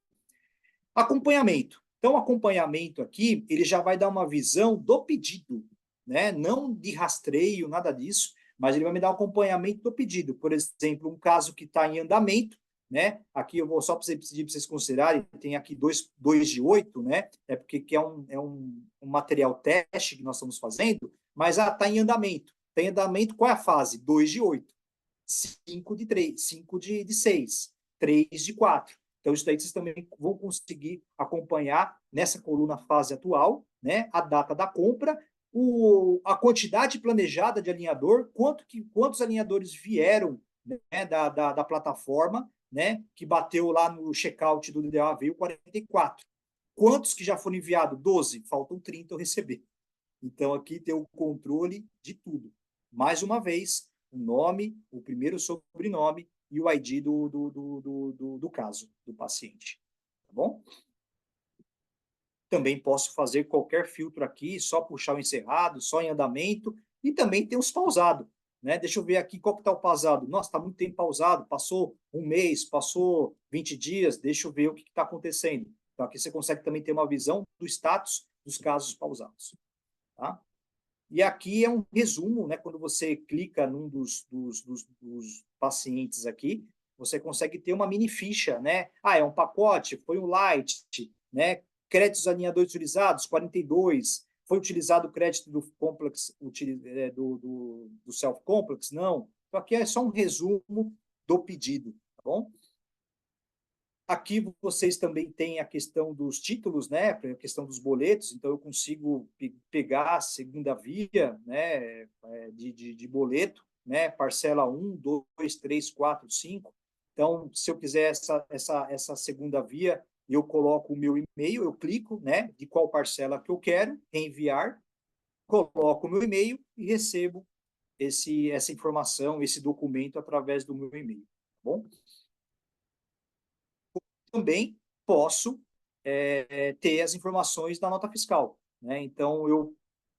Acompanhamento. Então, o acompanhamento aqui, ele já vai dar uma visão do pedido, né? Não de rastreio, nada disso, mas ele vai me dar um acompanhamento do pedido. Por exemplo, um caso que está em andamento, né? Aqui eu vou só pedir para vocês considerarem, tem aqui 2 de 8, né? É porque que é um material teste que nós estamos fazendo, mas está em andamento. Está em andamento, qual é a fase? 2 de 8, 5 de 3, 5 de 6, 3 de 4. Então, isso daí vocês também vão conseguir acompanhar nessa coluna fase atual, né? A data da compra, a quantidade planejada de alinhador, quantos alinhadores vieram, né, da plataforma, né, que bateu lá no checkout do DDA, veio 44. Quantos que já foram enviados? 12. Faltam 30 eu receber. Então, aqui tem o controle de tudo. Mais uma vez, o nome, o primeiro sobrenome e o ID do caso, do paciente. Tá bom? Também posso fazer qualquer filtro aqui, só puxar o encerrado, só em andamento, e também tem os pausados. Né? Deixa eu ver aqui qual que está o pausado. Nossa, está muito tempo pausado, passou 1 mês, passou 20 dias, deixa eu ver o que está acontecendo. Então, aqui você consegue também ter uma visão do status dos casos pausados. Tá? E aqui é um resumo, né? Quando você clica num dos pacientes aqui, você consegue ter uma mini ficha, né? Ah, é um pacote, foi um light, né? Créditos alinhadores utilizados, 42. Foi utilizado o crédito do complex, do self-complex? Não. Então, aqui é só um resumo do pedido, tá bom? Aqui vocês também têm a questão dos títulos, né? A questão dos boletos, então eu consigo pegar a segunda via, né? De boleto, né? Parcela 1, 2, 3, 4, 5. Então, se eu quiser essa segunda via, eu coloco o meu e-mail, eu clico, né? De qual parcela que eu quero, enviar, coloco o meu e-mail e recebo essa informação, esse documento através do meu e-mail, tá bom? Também posso ter as informações da nota fiscal, né? Então, eu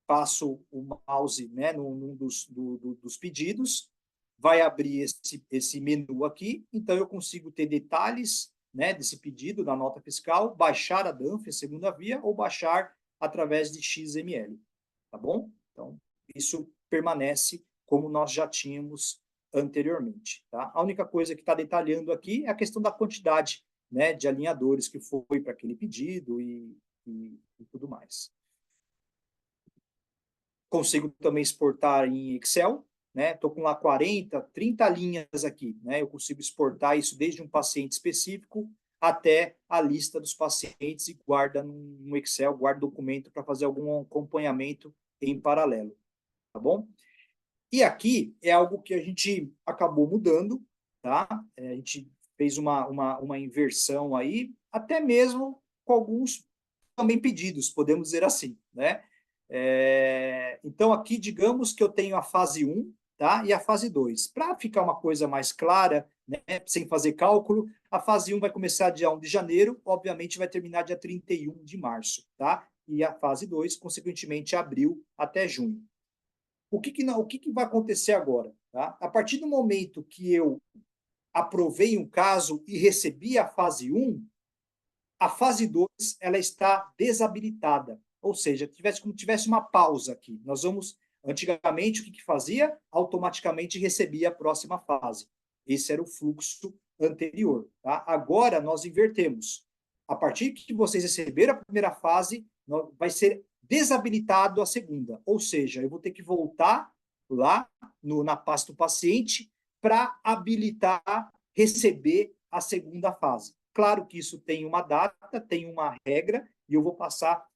passo o mouse, né, num dos pedidos, vai abrir esse menu aqui, então eu consigo ter detalhes, né, desse pedido, da nota fiscal, baixar a DANF, a segunda via, ou baixar através de XML, tá bom? Então, isso permanece como nós já tínhamos anteriormente, tá? A única coisa que está detalhando aqui é a questão da quantidade, né, de alinhadores que foi para aquele pedido e tudo mais. Consigo também exportar em Excel, né? Estou com lá 40, 30 linhas aqui, né? Eu consigo exportar isso desde um paciente específico até a lista dos pacientes e guarda no Excel, guarda documento para fazer algum acompanhamento em paralelo, tá bom? E aqui é algo que a gente acabou mudando, tá? A gente fez uma inversão aí, até mesmo com alguns também pedidos, podemos dizer assim, né? Então, aqui, digamos que eu tenho a fase 1, tá? E a fase 2. Para ficar uma coisa mais clara, né? Sem fazer cálculo, a fase 1 vai começar dia 1 de janeiro, obviamente vai terminar dia 31 de março, tá? E a fase 2, consequentemente, abril até junho. O que vai acontecer agora? Tá? A partir do momento que eu aprovei um caso e recebi a fase 1, a fase 2 ela está desabilitada. Ou seja, como tivesse uma pausa aqui. Nós vamos, antigamente, o que fazia? Automaticamente recebia a próxima fase. Esse era o fluxo anterior. Tá? Agora nós invertemos. A partir que vocês receberam a primeira fase, vai ser desabilitado a segunda. Ou seja, eu vou ter que voltar lá na pasta do paciente para habilitar, receber a segunda fase. Claro que isso tem uma data, tem uma regra, e eu vou passar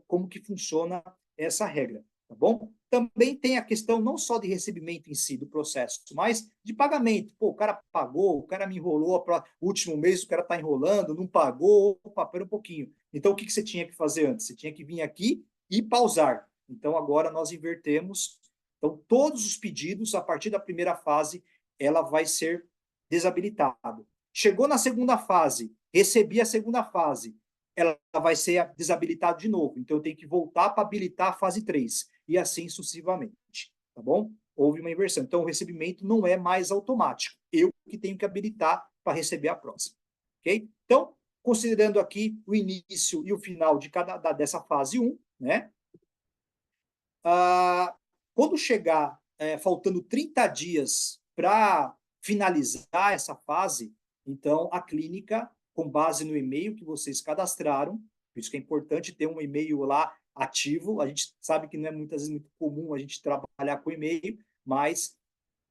como que funciona essa regra, tá bom? Também tem a questão não só de recebimento em si do processo, mas de pagamento. Pô, o cara pagou, o cara me enrolou para o último mês, o cara está enrolando, não pagou, opa, pera um pouquinho. Então, o que você tinha que fazer antes? Você tinha que vir aqui e pausar. Então, agora nós invertemos. Então, todos os pedidos, a partir da primeira fase, ela vai ser desabilitada. Chegou na segunda fase, recebi a segunda fase, ela vai ser desabilitada de novo. Então, eu tenho que voltar para habilitar a fase 3, e assim sucessivamente, tá bom? Houve uma inversão. Então, o recebimento não é mais automático. Eu que tenho que habilitar para receber a próxima, ok? Então, considerando aqui o início e o final dessa fase 1, né? Quando chegar faltando 30 dias para finalizar essa fase, então a clínica, com base no e-mail que vocês cadastraram, por isso que é importante ter um e-mail lá ativo. A gente sabe que não é muitas vezes muito comum a gente trabalhar com e-mail, mas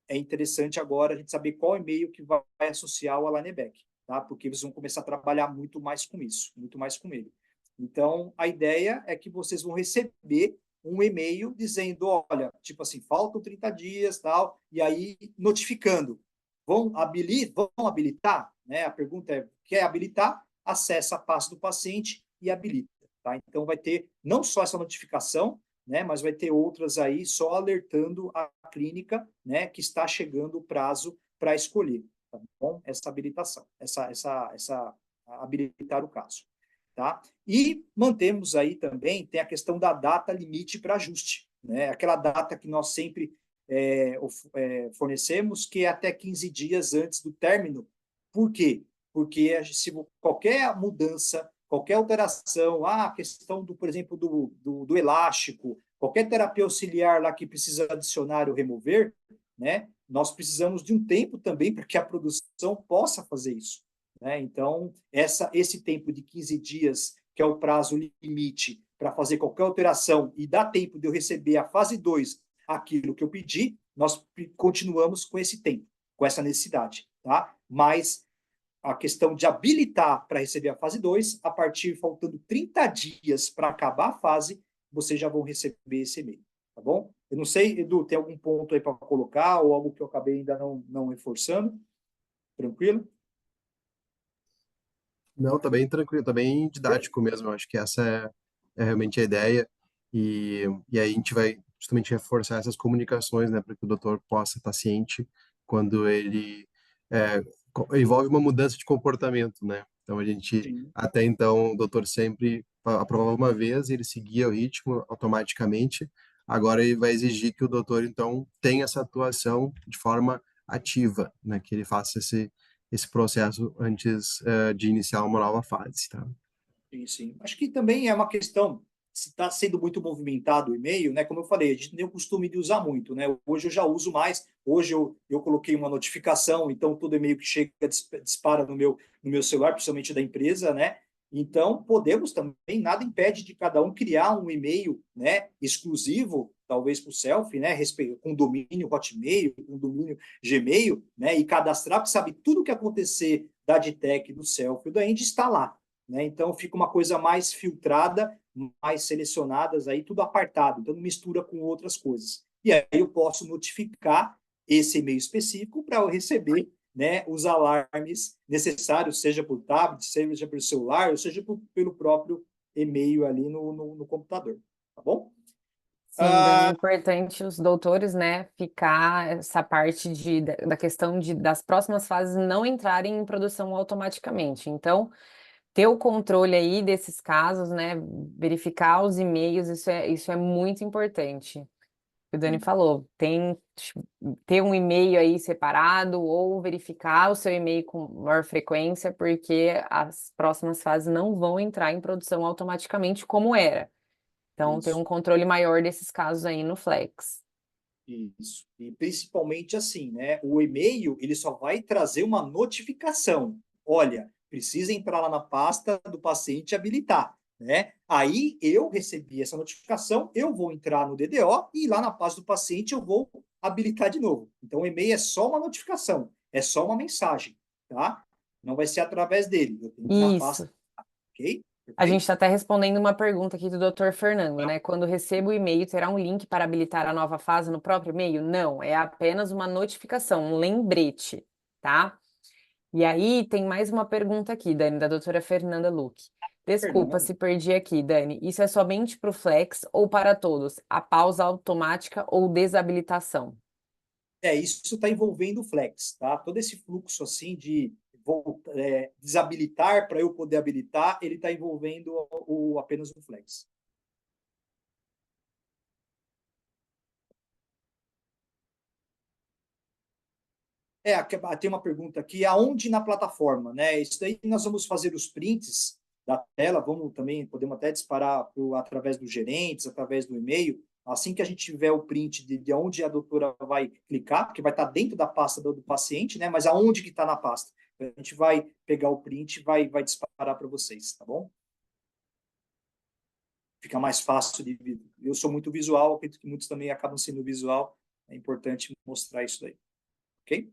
é interessante agora a gente saber qual e-mail que vai associar o Alignback, tá? Porque vocês vão começar a trabalhar muito mais com isso, muito mais com ele. Então, a ideia é que vocês vão receber um e-mail dizendo, olha, tipo assim, faltam 30 dias, tal, e aí notificando. Vão habilitar? Né? A pergunta é, quer habilitar? Acessa a pasta do paciente e habilita. Tá? Então, vai ter não só essa notificação, né, mas vai ter outras aí só alertando a clínica, né, que está chegando o prazo para escolher, tá bom? Essa habilitação, essa habilitar o caso, tá? E mantemos aí também, tem a questão da data limite para ajuste, né? Aquela data que nós sempre fornecemos, que é até 15 dias antes do término. Por quê? Porque se qualquer mudança, qualquer alteração, a questão, por exemplo, do elástico, qualquer terapia auxiliar lá que precisa adicionar ou remover, né, nós precisamos de um tempo também para que a produção possa fazer isso. Né? Então, esse tempo de 15 dias, que é o prazo limite para fazer qualquer alteração e dá tempo de eu receber a fase 2, aquilo que eu pedi, nós continuamos com esse tempo, com essa necessidade. Tá? Mas a questão de habilitar para receber a fase 2, a partir faltando 30 dias para acabar a fase, vocês já vão receber esse e-mail, tá bom? Eu não sei, Edu, tem algum ponto aí para colocar ou algo que eu acabei ainda não reforçando? Tranquilo? Não, tá bem tranquilo, tá bem didático mesmo. Eu acho que essa é realmente a ideia. E aí a gente vai justamente reforçar essas comunicações, né, para que o doutor possa estar ciente quando ele envolve uma mudança de comportamento, né? Então a gente, Sim. até então, o doutor sempre aprovava uma vez, ele seguia o ritmo automaticamente. Agora ele vai exigir que o doutor, então, tenha essa atuação de forma ativa, né? Que ele faça esse processo antes de iniciar uma nova fase, tá? Sim, sim. Acho que também é uma questão, se está sendo muito movimentado o e-mail, né? Como eu falei, a gente tem o costume de usar muito, né? Hoje eu já uso mais, hoje eu coloquei uma notificação, então todo e-mail que chega dispara no meu celular, principalmente da empresa, né? Então, podemos também, nada impede de cada um criar um e-mail, né, exclusivo, talvez para o selfie, né, com domínio Hotmail, com domínio Gmail, né, e cadastrar, porque sabe tudo o que acontecer da Adtech, do selfie, da End está lá. Né? Então, fica uma coisa mais filtrada, mais selecionadas, aí tudo apartado, então não mistura com outras coisas. E aí eu posso notificar esse e-mail específico para eu receber, né, os alarmes necessários, seja por tablet, seja por celular, ou seja pelo próprio e-mail ali no computador. Tá bom? Sim, Dani, é importante os doutores, né, ficar essa parte da questão das próximas fases não entrarem em produção automaticamente. Então, ter o controle aí desses casos, né, verificar os e-mails, isso é muito importante. O Dani falou, ter um e-mail aí separado ou verificar o seu e-mail com maior frequência, porque as próximas fases não vão entrar em produção automaticamente como era. Então, ter um Isso. controle maior desses casos aí no Flex. Isso. E principalmente assim, né? O e-mail, ele só vai trazer uma notificação. Olha, precisa entrar lá na pasta do paciente e habilitar, né? Aí eu recebi essa notificação, eu vou entrar no DDO e lá na pasta do paciente eu vou habilitar de novo. Então o e-mail é só uma notificação, é só uma mensagem, tá? Não vai ser através dele. Eu tenho que ir na Isso. pasta, ok? A gente Perfeito? está até respondendo uma pergunta aqui do Dr. Fernando, né? Quando recebo o e-mail, terá um link para habilitar a nova fase no próprio e-mail? Não, é apenas uma notificação, um lembrete, tá? E aí tem mais uma pergunta aqui, Dani, da doutora Fernanda Luque. Desculpa Fernando. se perdi aqui, Dani. Isso é somente para o Flex ou para todos? A pausa automática ou desabilitação? Isso está envolvendo o Flex, tá? Todo esse fluxo assim de desabilitar para eu poder habilitar, ele está envolvendo apenas o flex. Tem uma pergunta aqui, aonde na plataforma, né? Isso daí nós vamos fazer os prints da tela, podemos até disparar através dos gerentes, através do e-mail, assim que a gente tiver o print de onde a doutora vai clicar, porque vai estar dentro da pasta do paciente, né? Mas aonde que está na pasta? A gente vai pegar o print e vai disparar para vocês, tá bom? Fica mais fácil de... Eu sou muito visual, acredito que muitos também acabam sendo visual, é importante mostrar isso daí, ok?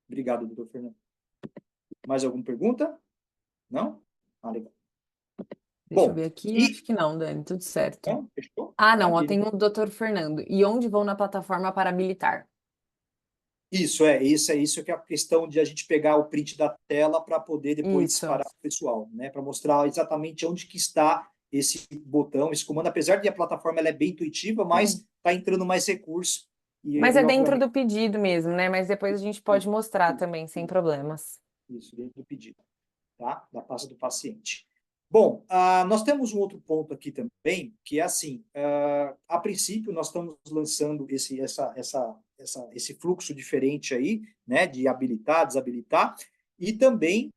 Obrigado, doutor Fernando. Mais alguma pergunta? Não? Legal. Deixa eu Bom, ver aqui, acho que não, Dani, tudo certo. Não, fechou? Ah, não, ó, Maravilha. tem o Dr. Fernando. E onde vou na plataforma para habilitar? Isso que é a questão de a gente pegar o print da tela para poder depois Isso. disparar para o pessoal, né? Para mostrar exatamente onde que está esse botão, esse comando, apesar de a plataforma ela é bem intuitiva, mas está entrando mais recurso. Mas é dentro obviamente, do pedido mesmo, né? Mas depois a gente pode mostrar também, sem problemas. isso, dentro do pedido, tá? Da pasta do paciente. Bom, nós temos um outro ponto aqui também, que é assim, a princípio nós estamos lançando esse fluxo diferente aí, né, de habilitar, desabilitar, e também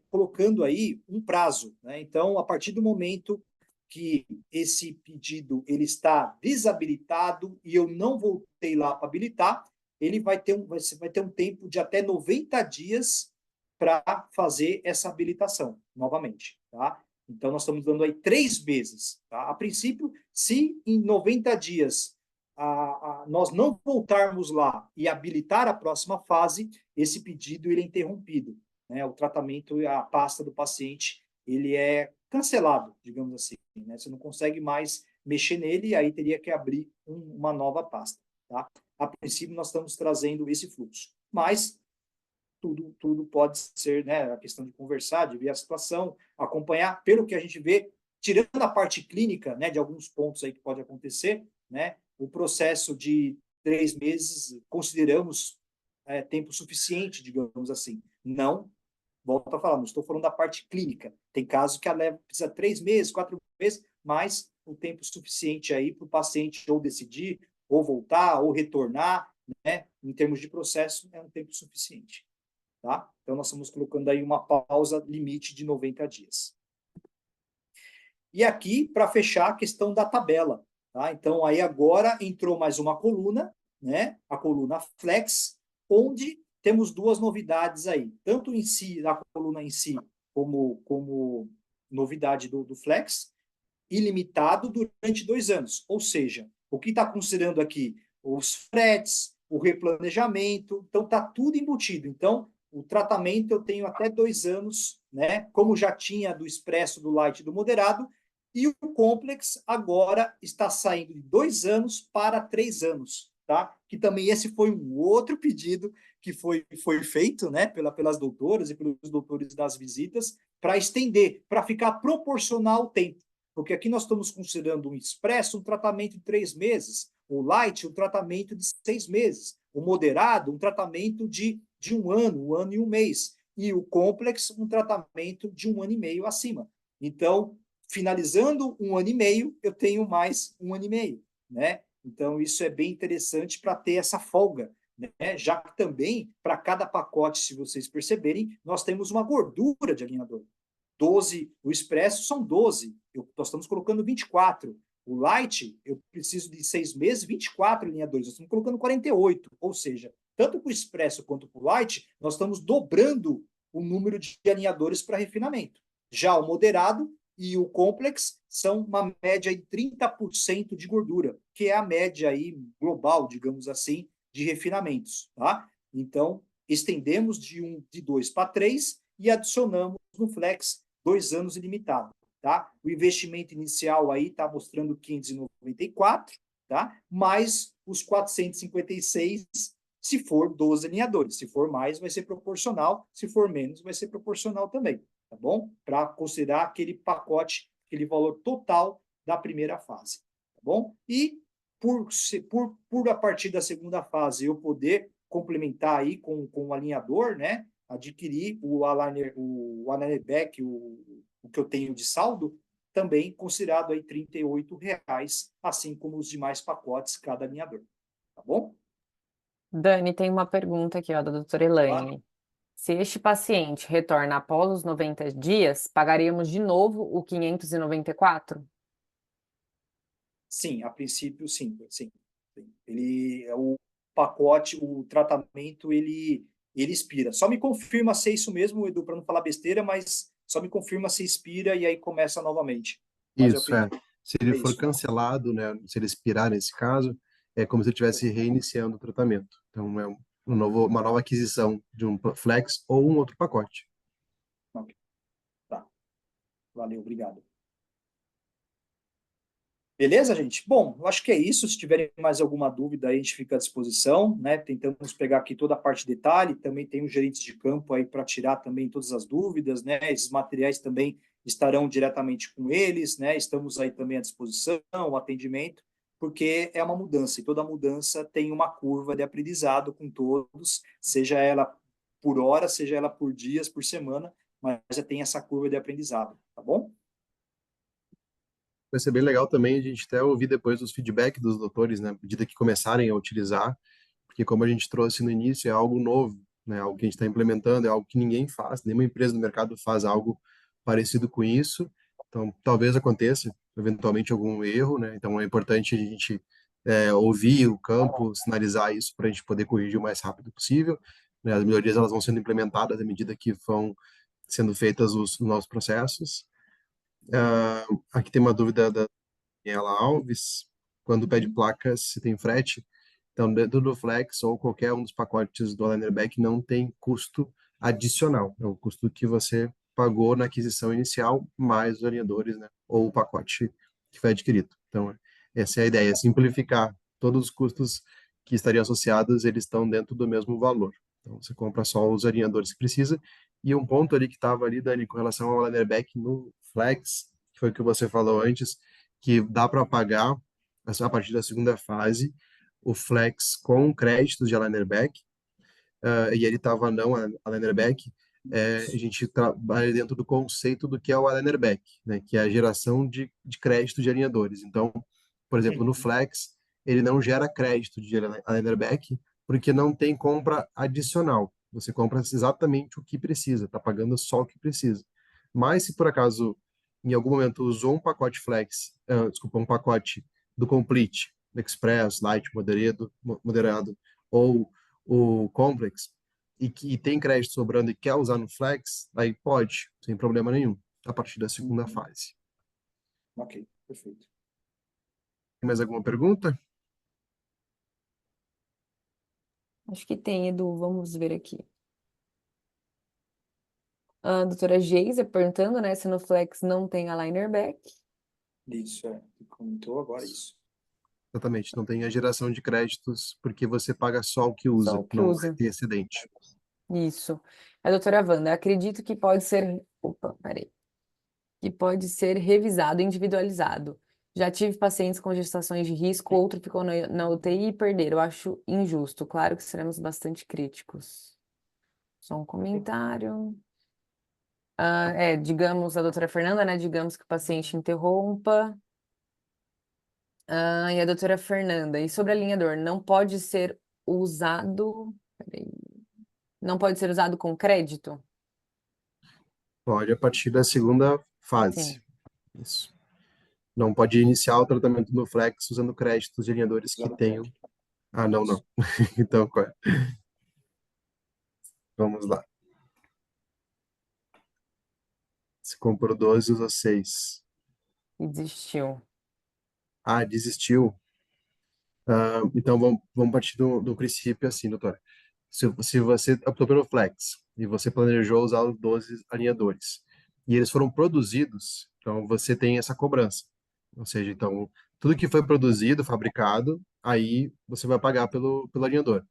colocando aí um prazo, né? Então, a partir do momento que esse pedido ele está desabilitado e eu não voltei lá para habilitar, ele você vai ter um tempo de até 90 dias para fazer essa habilitação novamente, tá? Então, nós estamos dando aí 3 meses, tá? A princípio, se em 90 dias nós não voltarmos lá e habilitar a próxima fase, esse pedido ele é interrompido, né? O tratamento, a pasta do paciente, ele é cancelado, digamos assim, né? Você não consegue mais mexer nele, e aí teria que abrir uma nova pasta, tá? A princípio, nós estamos trazendo esse fluxo, mas tudo pode ser, né, a questão de conversar, de ver a situação, acompanhar, pelo que a gente vê, tirando a parte clínica, né, de alguns pontos aí que pode acontecer, né, o processo de 3 meses, consideramos tempo suficiente, digamos assim. Não, volto a falar, não estou falando da parte clínica. Tem casos que precisa 3 meses, 4 meses, mas o tempo suficiente aí para o paciente ou decidir, ou voltar, ou retornar, né, em termos de processo, é um tempo suficiente. Tá? Então, nós estamos colocando aí uma pausa limite de 90 dias. E aqui, para fechar, a questão da tabela. Tá? Então, aí agora entrou mais uma coluna, né? A coluna Flex, onde temos 2 novidades aí. Tanto em si, na coluna em si, como novidade do Flex, ilimitado durante 2 anos. Ou seja, o que está considerando aqui? Os fretes, o replanejamento, então está tudo embutido. Então, o tratamento eu tenho até 2 anos, né? Como já tinha do expresso, do light e do moderado, e o complex agora está saindo de 2 anos para 3 anos, tá? Que também esse foi um outro pedido que foi feito, né? Pelas doutoras e pelos doutores das visitas, para estender, para ficar proporcional ao tempo. Porque aqui nós estamos considerando um expresso um tratamento de 3 meses, o light um tratamento de 6 meses, o moderado um tratamento de 1 ano e 1 mês, e o complex um tratamento de 1 ano e meio acima. Então, finalizando 1 ano e meio, eu tenho mais 1 ano e meio, né? Então, isso é bem interessante para ter essa folga, né? Já que também, para cada pacote, se vocês perceberem, nós temos uma gordura de alinhador. 12, o expresso são 12, nós estamos colocando 24. O light, eu preciso de 6 meses, 24 alinhadores, nós estamos colocando 48. Ou seja, tanto para o expresso quanto para o light, nós estamos dobrando o número de alinhadores para refinamento. Já o moderado e o complex são uma média de 30% de gordura, que é a média aí global, digamos assim, de refinamentos. Tá? Então, estendemos de 2 para 3 e adicionamos no Flex 2 anos ilimitado, tá? O investimento inicial aí está mostrando 594, tá? Mais os 456 se for 12 alinhadores. Se for mais, vai ser proporcional. Se for menos, vai ser proporcional também, tá bom? Para considerar aquele pacote, aquele valor total da primeira fase, tá bom? E por a partir da segunda fase eu poder complementar aí com o alinhador, né? adquirir o aligner back, o que eu tenho de saldo, também considerado aí R$ 38, assim como os demais pacotes, cada alinhador. Tá bom? Dani, tem uma pergunta aqui, ó, da doutora Claro. Elaine. Se este paciente retorna após os 90 dias, pagaríamos de novo o 594? Sim, a princípio, sim, sim. Ele, o pacote, o tratamento, ele expira. Só me confirma se é isso mesmo, Edu, para não falar besteira, mas só me confirma se expira e aí começa novamente. Mas eu Isso, acredito é. Se ele que é for isso. cancelado, né, se ele expirar nesse caso, é como se ele estivesse reiniciando o tratamento. Então, é uma nova aquisição de um Flex ou um outro pacote. Ok, tá. Valeu, obrigado. Beleza, gente? Bom, eu acho que é isso. Se tiverem mais alguma dúvida, aí a gente fica à disposição, né? Tentamos pegar aqui toda a parte de detalhe, também tem os gerentes de campo aí para tirar também todas as dúvidas, né? Esses materiais também estarão diretamente com eles, né? Estamos aí também à disposição, o atendimento, porque é uma mudança, e toda mudança tem uma curva de aprendizado com todos, seja ela por hora, seja ela por dias, por semana, mas já tem essa curva de aprendizado, tá bom? Vai ser bem legal também a gente até ouvir depois os feedback dos doutores, né, à medida que começarem a utilizar, porque como a gente trouxe no início, é algo novo, né, algo que a gente está implementando, é algo que ninguém faz, nenhuma empresa no mercado faz algo parecido com isso, então talvez aconteça eventualmente algum erro, né, então é importante a gente ouvir o campo, sinalizar isso para a gente poder corrigir o mais rápido possível, né, as melhorias elas vão sendo implementadas à medida que vão sendo feitas os novos processos. Aqui tem uma dúvida da Daniela Alves, quando pede Uhum. placas, se tem frete. Então, dentro do Flex ou qualquer um dos pacotes do Aligner Back não tem custo adicional. É o custo que você pagou na aquisição inicial, mais os alinhadores, né? Ou o pacote que foi adquirido. Então, essa é a ideia, simplificar todos os custos que estariam associados, eles estão dentro do mesmo valor. Então, você compra só os alinhadores que precisa. E um ponto ali que estava ali, Dani, com relação ao Aligner Back no Flex, que foi o que você falou antes, que dá para pagar a partir da segunda fase o Flex com créditos de aligner back, e ele estava não aligner back, a gente trabalha dentro do conceito do que é o aligner back, né, que é a geração de crédito de alinhadores. Então, por exemplo, no Uhum. Flex, ele não gera crédito de aligner back porque não tem compra adicional. Você compra exatamente o que precisa, está pagando só o que precisa. Mas se por acaso em algum momento usou um pacote Flex, desculpa, um pacote do Complete, Express, Light, moderado, ou o Complex, e que tem crédito sobrando e quer usar no Flex, aí pode, sem problema nenhum, a partir da segunda Uhum. fase. Ok, perfeito. Tem mais alguma pergunta? Acho que tem, Edu. Vamos ver aqui. A doutora Geisa perguntando, né, se no Flex não tem aligner back. Isso, comentou agora isso. Exatamente, não tem a geração de créditos porque você paga só o que Só usa, o que não vai usa. ter excedente. Isso. A doutora Wanda, acredito que pode ser. Opa, peraí. Que pode ser revisado, individualizado. Já tive pacientes com gestações de risco, outro ficou na UTI e perderam. Eu acho injusto. Claro que seremos bastante críticos. Só um comentário. Digamos, a doutora Fernanda, né? Digamos que o paciente interrompa. E a doutora Fernanda, e sobre alinhador, não pode ser usado. Peraí, não pode ser usado com crédito? Pode a partir da segunda fase. Sim. Isso. Não pode iniciar o tratamento no Flex usando créditos de alinhadores que Usando tenham. crédito. Ah, não, não. Isso. Então, vamos lá. Se comprou 12, usa 6. Existiu. Ah, desistiu. Então, vamos partir do princípio assim, doutora. Se você optou pelo Flex e você planejou usar os 12 alinhadores e eles foram produzidos, então você tem essa cobrança. Ou seja, então, tudo que foi produzido, fabricado, aí você vai pagar pelo alinhador.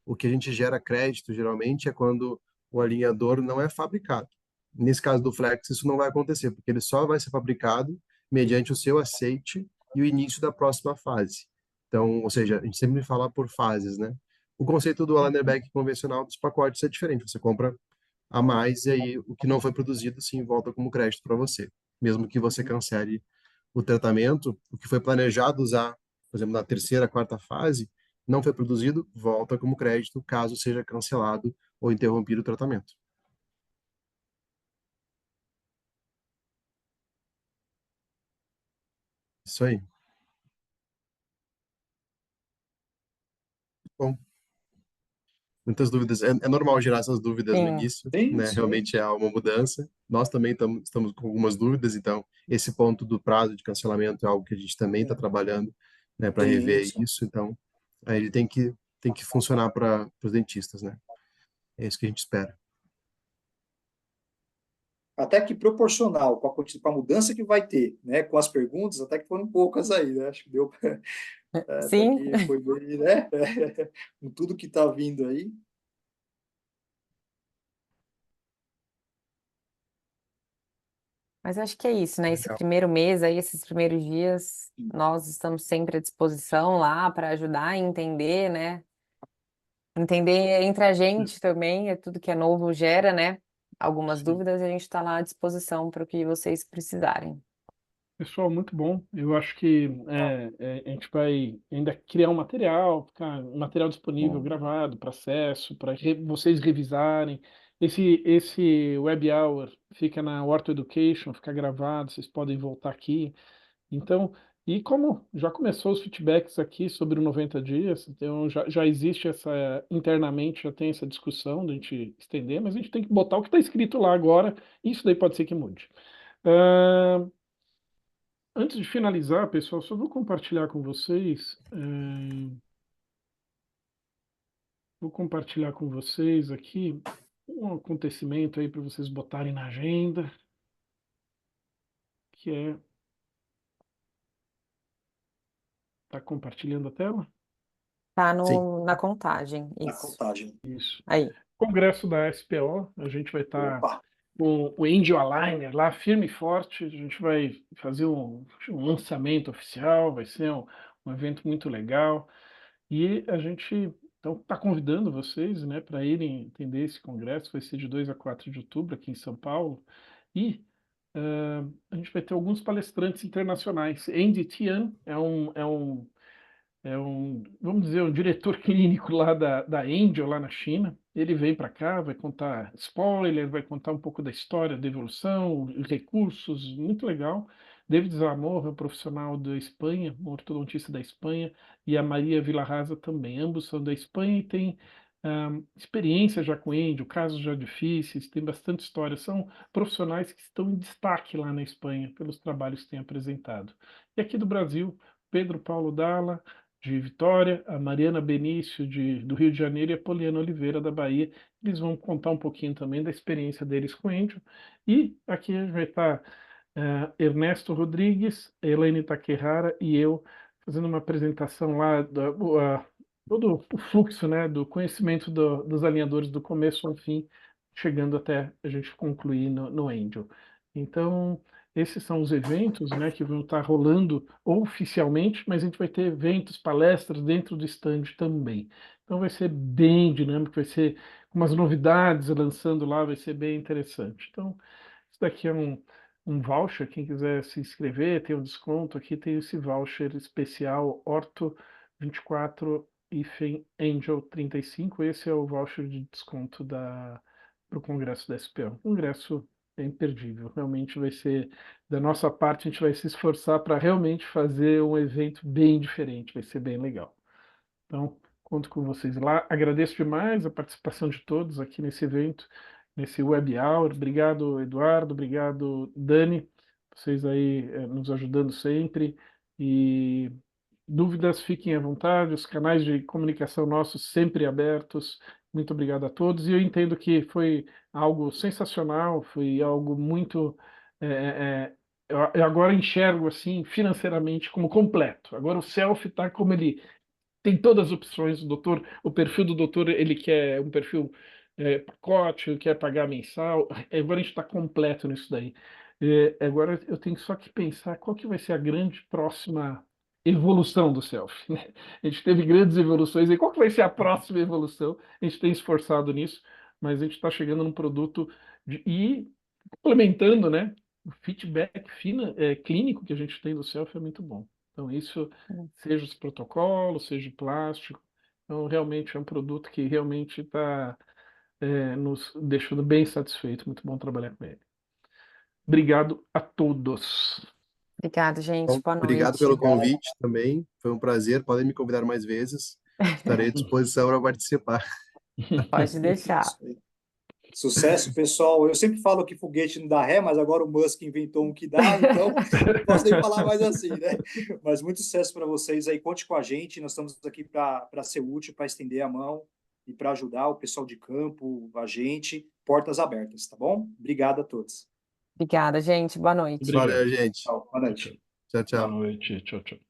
O que a gente gera crédito, geralmente, é quando o alinhador não é fabricado. Nesse caso do Flex, isso não vai acontecer, porque ele só vai ser fabricado mediante o seu aceite e o início da próxima fase. Então, ou seja, a gente sempre fala por fases, né? O conceito do aligner back convencional dos pacotes é diferente. Você compra a mais, e aí o que não foi produzido, sim, volta como crédito para você. Mesmo que você cancele o tratamento, o que foi planejado usar, por exemplo, na terceira, quarta fase, não foi produzido, volta como crédito, caso seja cancelado ou interrompido o tratamento. Isso aí. Bom, muitas dúvidas. É normal gerar essas dúvidas no Sim, início, Sim, né? sim. Realmente é uma mudança. Nós também estamos com algumas dúvidas, então esse ponto do prazo de cancelamento é algo que a gente também está trabalhando, né, para Sim, rever sim. isso. Então, aí ele tem que funcionar para os dentistas, né? É isso que a gente espera. Até que proporcional com a mudança que vai ter, né? Com as perguntas, até que foram poucas aí, né? Acho que deu, até sim. que foi bem, né? Com tudo que está vindo aí. Mas acho que é isso, né? Esse Legal. primeiro mês aí, esses primeiros dias, nós estamos sempre à disposição lá para ajudar a entender, né? Entender entre a gente também, é tudo que é novo gera, né? Algumas Sim. dúvidas e a gente está lá à disposição para o que vocês precisarem. Pessoal, muito bom. Eu acho que a gente vai ainda criar um material, ficar um material disponível, gravado, para acesso, para vocês revisarem. Esse Web Hour fica na Ortho Education, fica gravado, vocês podem voltar aqui. Então, e como já começou os feedbacks aqui sobre o 90 dias, então já existe internamente, já tem essa discussão de a gente estender, mas a gente tem que botar o que está escrito lá agora, e isso daí pode ser que mude. Ah, Antes de finalizar, pessoal, só vou compartilhar com vocês, vou compartilhar com vocês aqui um acontecimento aí para vocês botarem na agenda, que é, tá compartilhando a tela? Tá Sim, na contagem, Na isso. contagem. Isso. Aí. Congresso da SPO, a gente vai estar Opa! com o Angel Aligner lá, firme e forte, a gente vai fazer um lançamento oficial, vai ser um evento muito legal. E a gente então está convidando vocês, né, para irem entender esse congresso, vai ser de 2 a 4 de outubro aqui em São Paulo. E a gente vai ter alguns palestrantes internacionais. Andy Tian vamos dizer, um diretor clínico lá da Angel, lá na China. Ele vem para cá, vai contar spoiler, vai contar um pouco da história, da evolução, os recursos, muito legal. David Zamora, um profissional da Espanha, um ortodontista da Espanha, e a Maria Villarraza também. Ambos são da Espanha e têm experiência já com Angel, casos já difíceis, tem bastante história. São profissionais que estão em destaque lá na Espanha pelos trabalhos que têm apresentado. E aqui do Brasil, Pedro Paulo Dalla, de Vitória, a Mariana Benício, do Rio de Janeiro, e a Poliana Oliveira, da Bahia. Eles vão contar um pouquinho também da experiência deles com o Índio. E aqui vai estar Ernesto Rodrigues, Elaine Takehara e eu fazendo uma apresentação lá, todo o fluxo, né, do conhecimento dos alinhadores do começo ao fim, chegando até a gente concluir no Angel. Então, esses são os eventos, né, que vão estar rolando oficialmente, mas a gente vai ter eventos, palestras dentro do stand também. Então vai ser bem dinâmico, vai ser com umas novidades lançando lá, vai ser bem interessante. Então, isso daqui é um voucher, quem quiser se inscrever, tem um desconto aqui, tem esse voucher especial Orto 24 Angel 35. Esse é o voucher de desconto para o Congresso da SPO. Congresso é imperdível, realmente vai ser, da nossa parte, a gente vai se esforçar para realmente fazer um evento bem diferente, vai ser bem legal. Então, conto com vocês lá. Agradeço demais a participação de todos aqui nesse evento, nesse Web Hour. Obrigado, Eduardo. Obrigado, Dani. Vocês aí nos ajudando sempre. E dúvidas, fiquem à vontade. Os canais de comunicação nossos sempre abertos. Muito obrigado a todos. E eu entendo que foi algo sensacional, foi algo muito. Eu agora enxergo assim financeiramente como completo. Agora o selfie está como ele tem todas as opções. O perfil do doutor, ele quer um perfil pacote, ele quer pagar mensal. Agora a gente está completo nisso daí. Agora eu tenho só que pensar qual que vai ser a grande próxima evolução do selfie, né? A gente teve grandes evoluções, e qual que vai ser a próxima evolução? A gente tem esforçado nisso, mas a gente está chegando num produto e complementando, né? O feedback clínico que a gente tem do Selfie é muito bom. Então, isso, seja os protocolos, seja o plástico, então realmente é um produto que realmente está nos deixando bem satisfeitos. Muito bom trabalhar com ele. Obrigado a todos. Obrigada, gente. Bom, Boa obrigado noite. pelo convite também. Foi um prazer. Podem me convidar mais vezes. Estarei à disposição para participar. Pode deixar. Sucesso, pessoal. Eu sempre falo que foguete não dá ré, mas agora o Musk inventou um que dá, então não posso nem falar mais assim, né? Mas muito sucesso para vocês aí. Conte com a gente. Nós estamos aqui para ser útil, para estender a mão e para ajudar o pessoal de campo, a gente. Portas abertas, tá bom? Obrigado a todos. Obrigada, gente. Boa noite. Obrigado. Valeu, gente. Tchau. Boa Tchau, noite. tchau. Tchau, Boa tchau. noite. Tchau, tchau.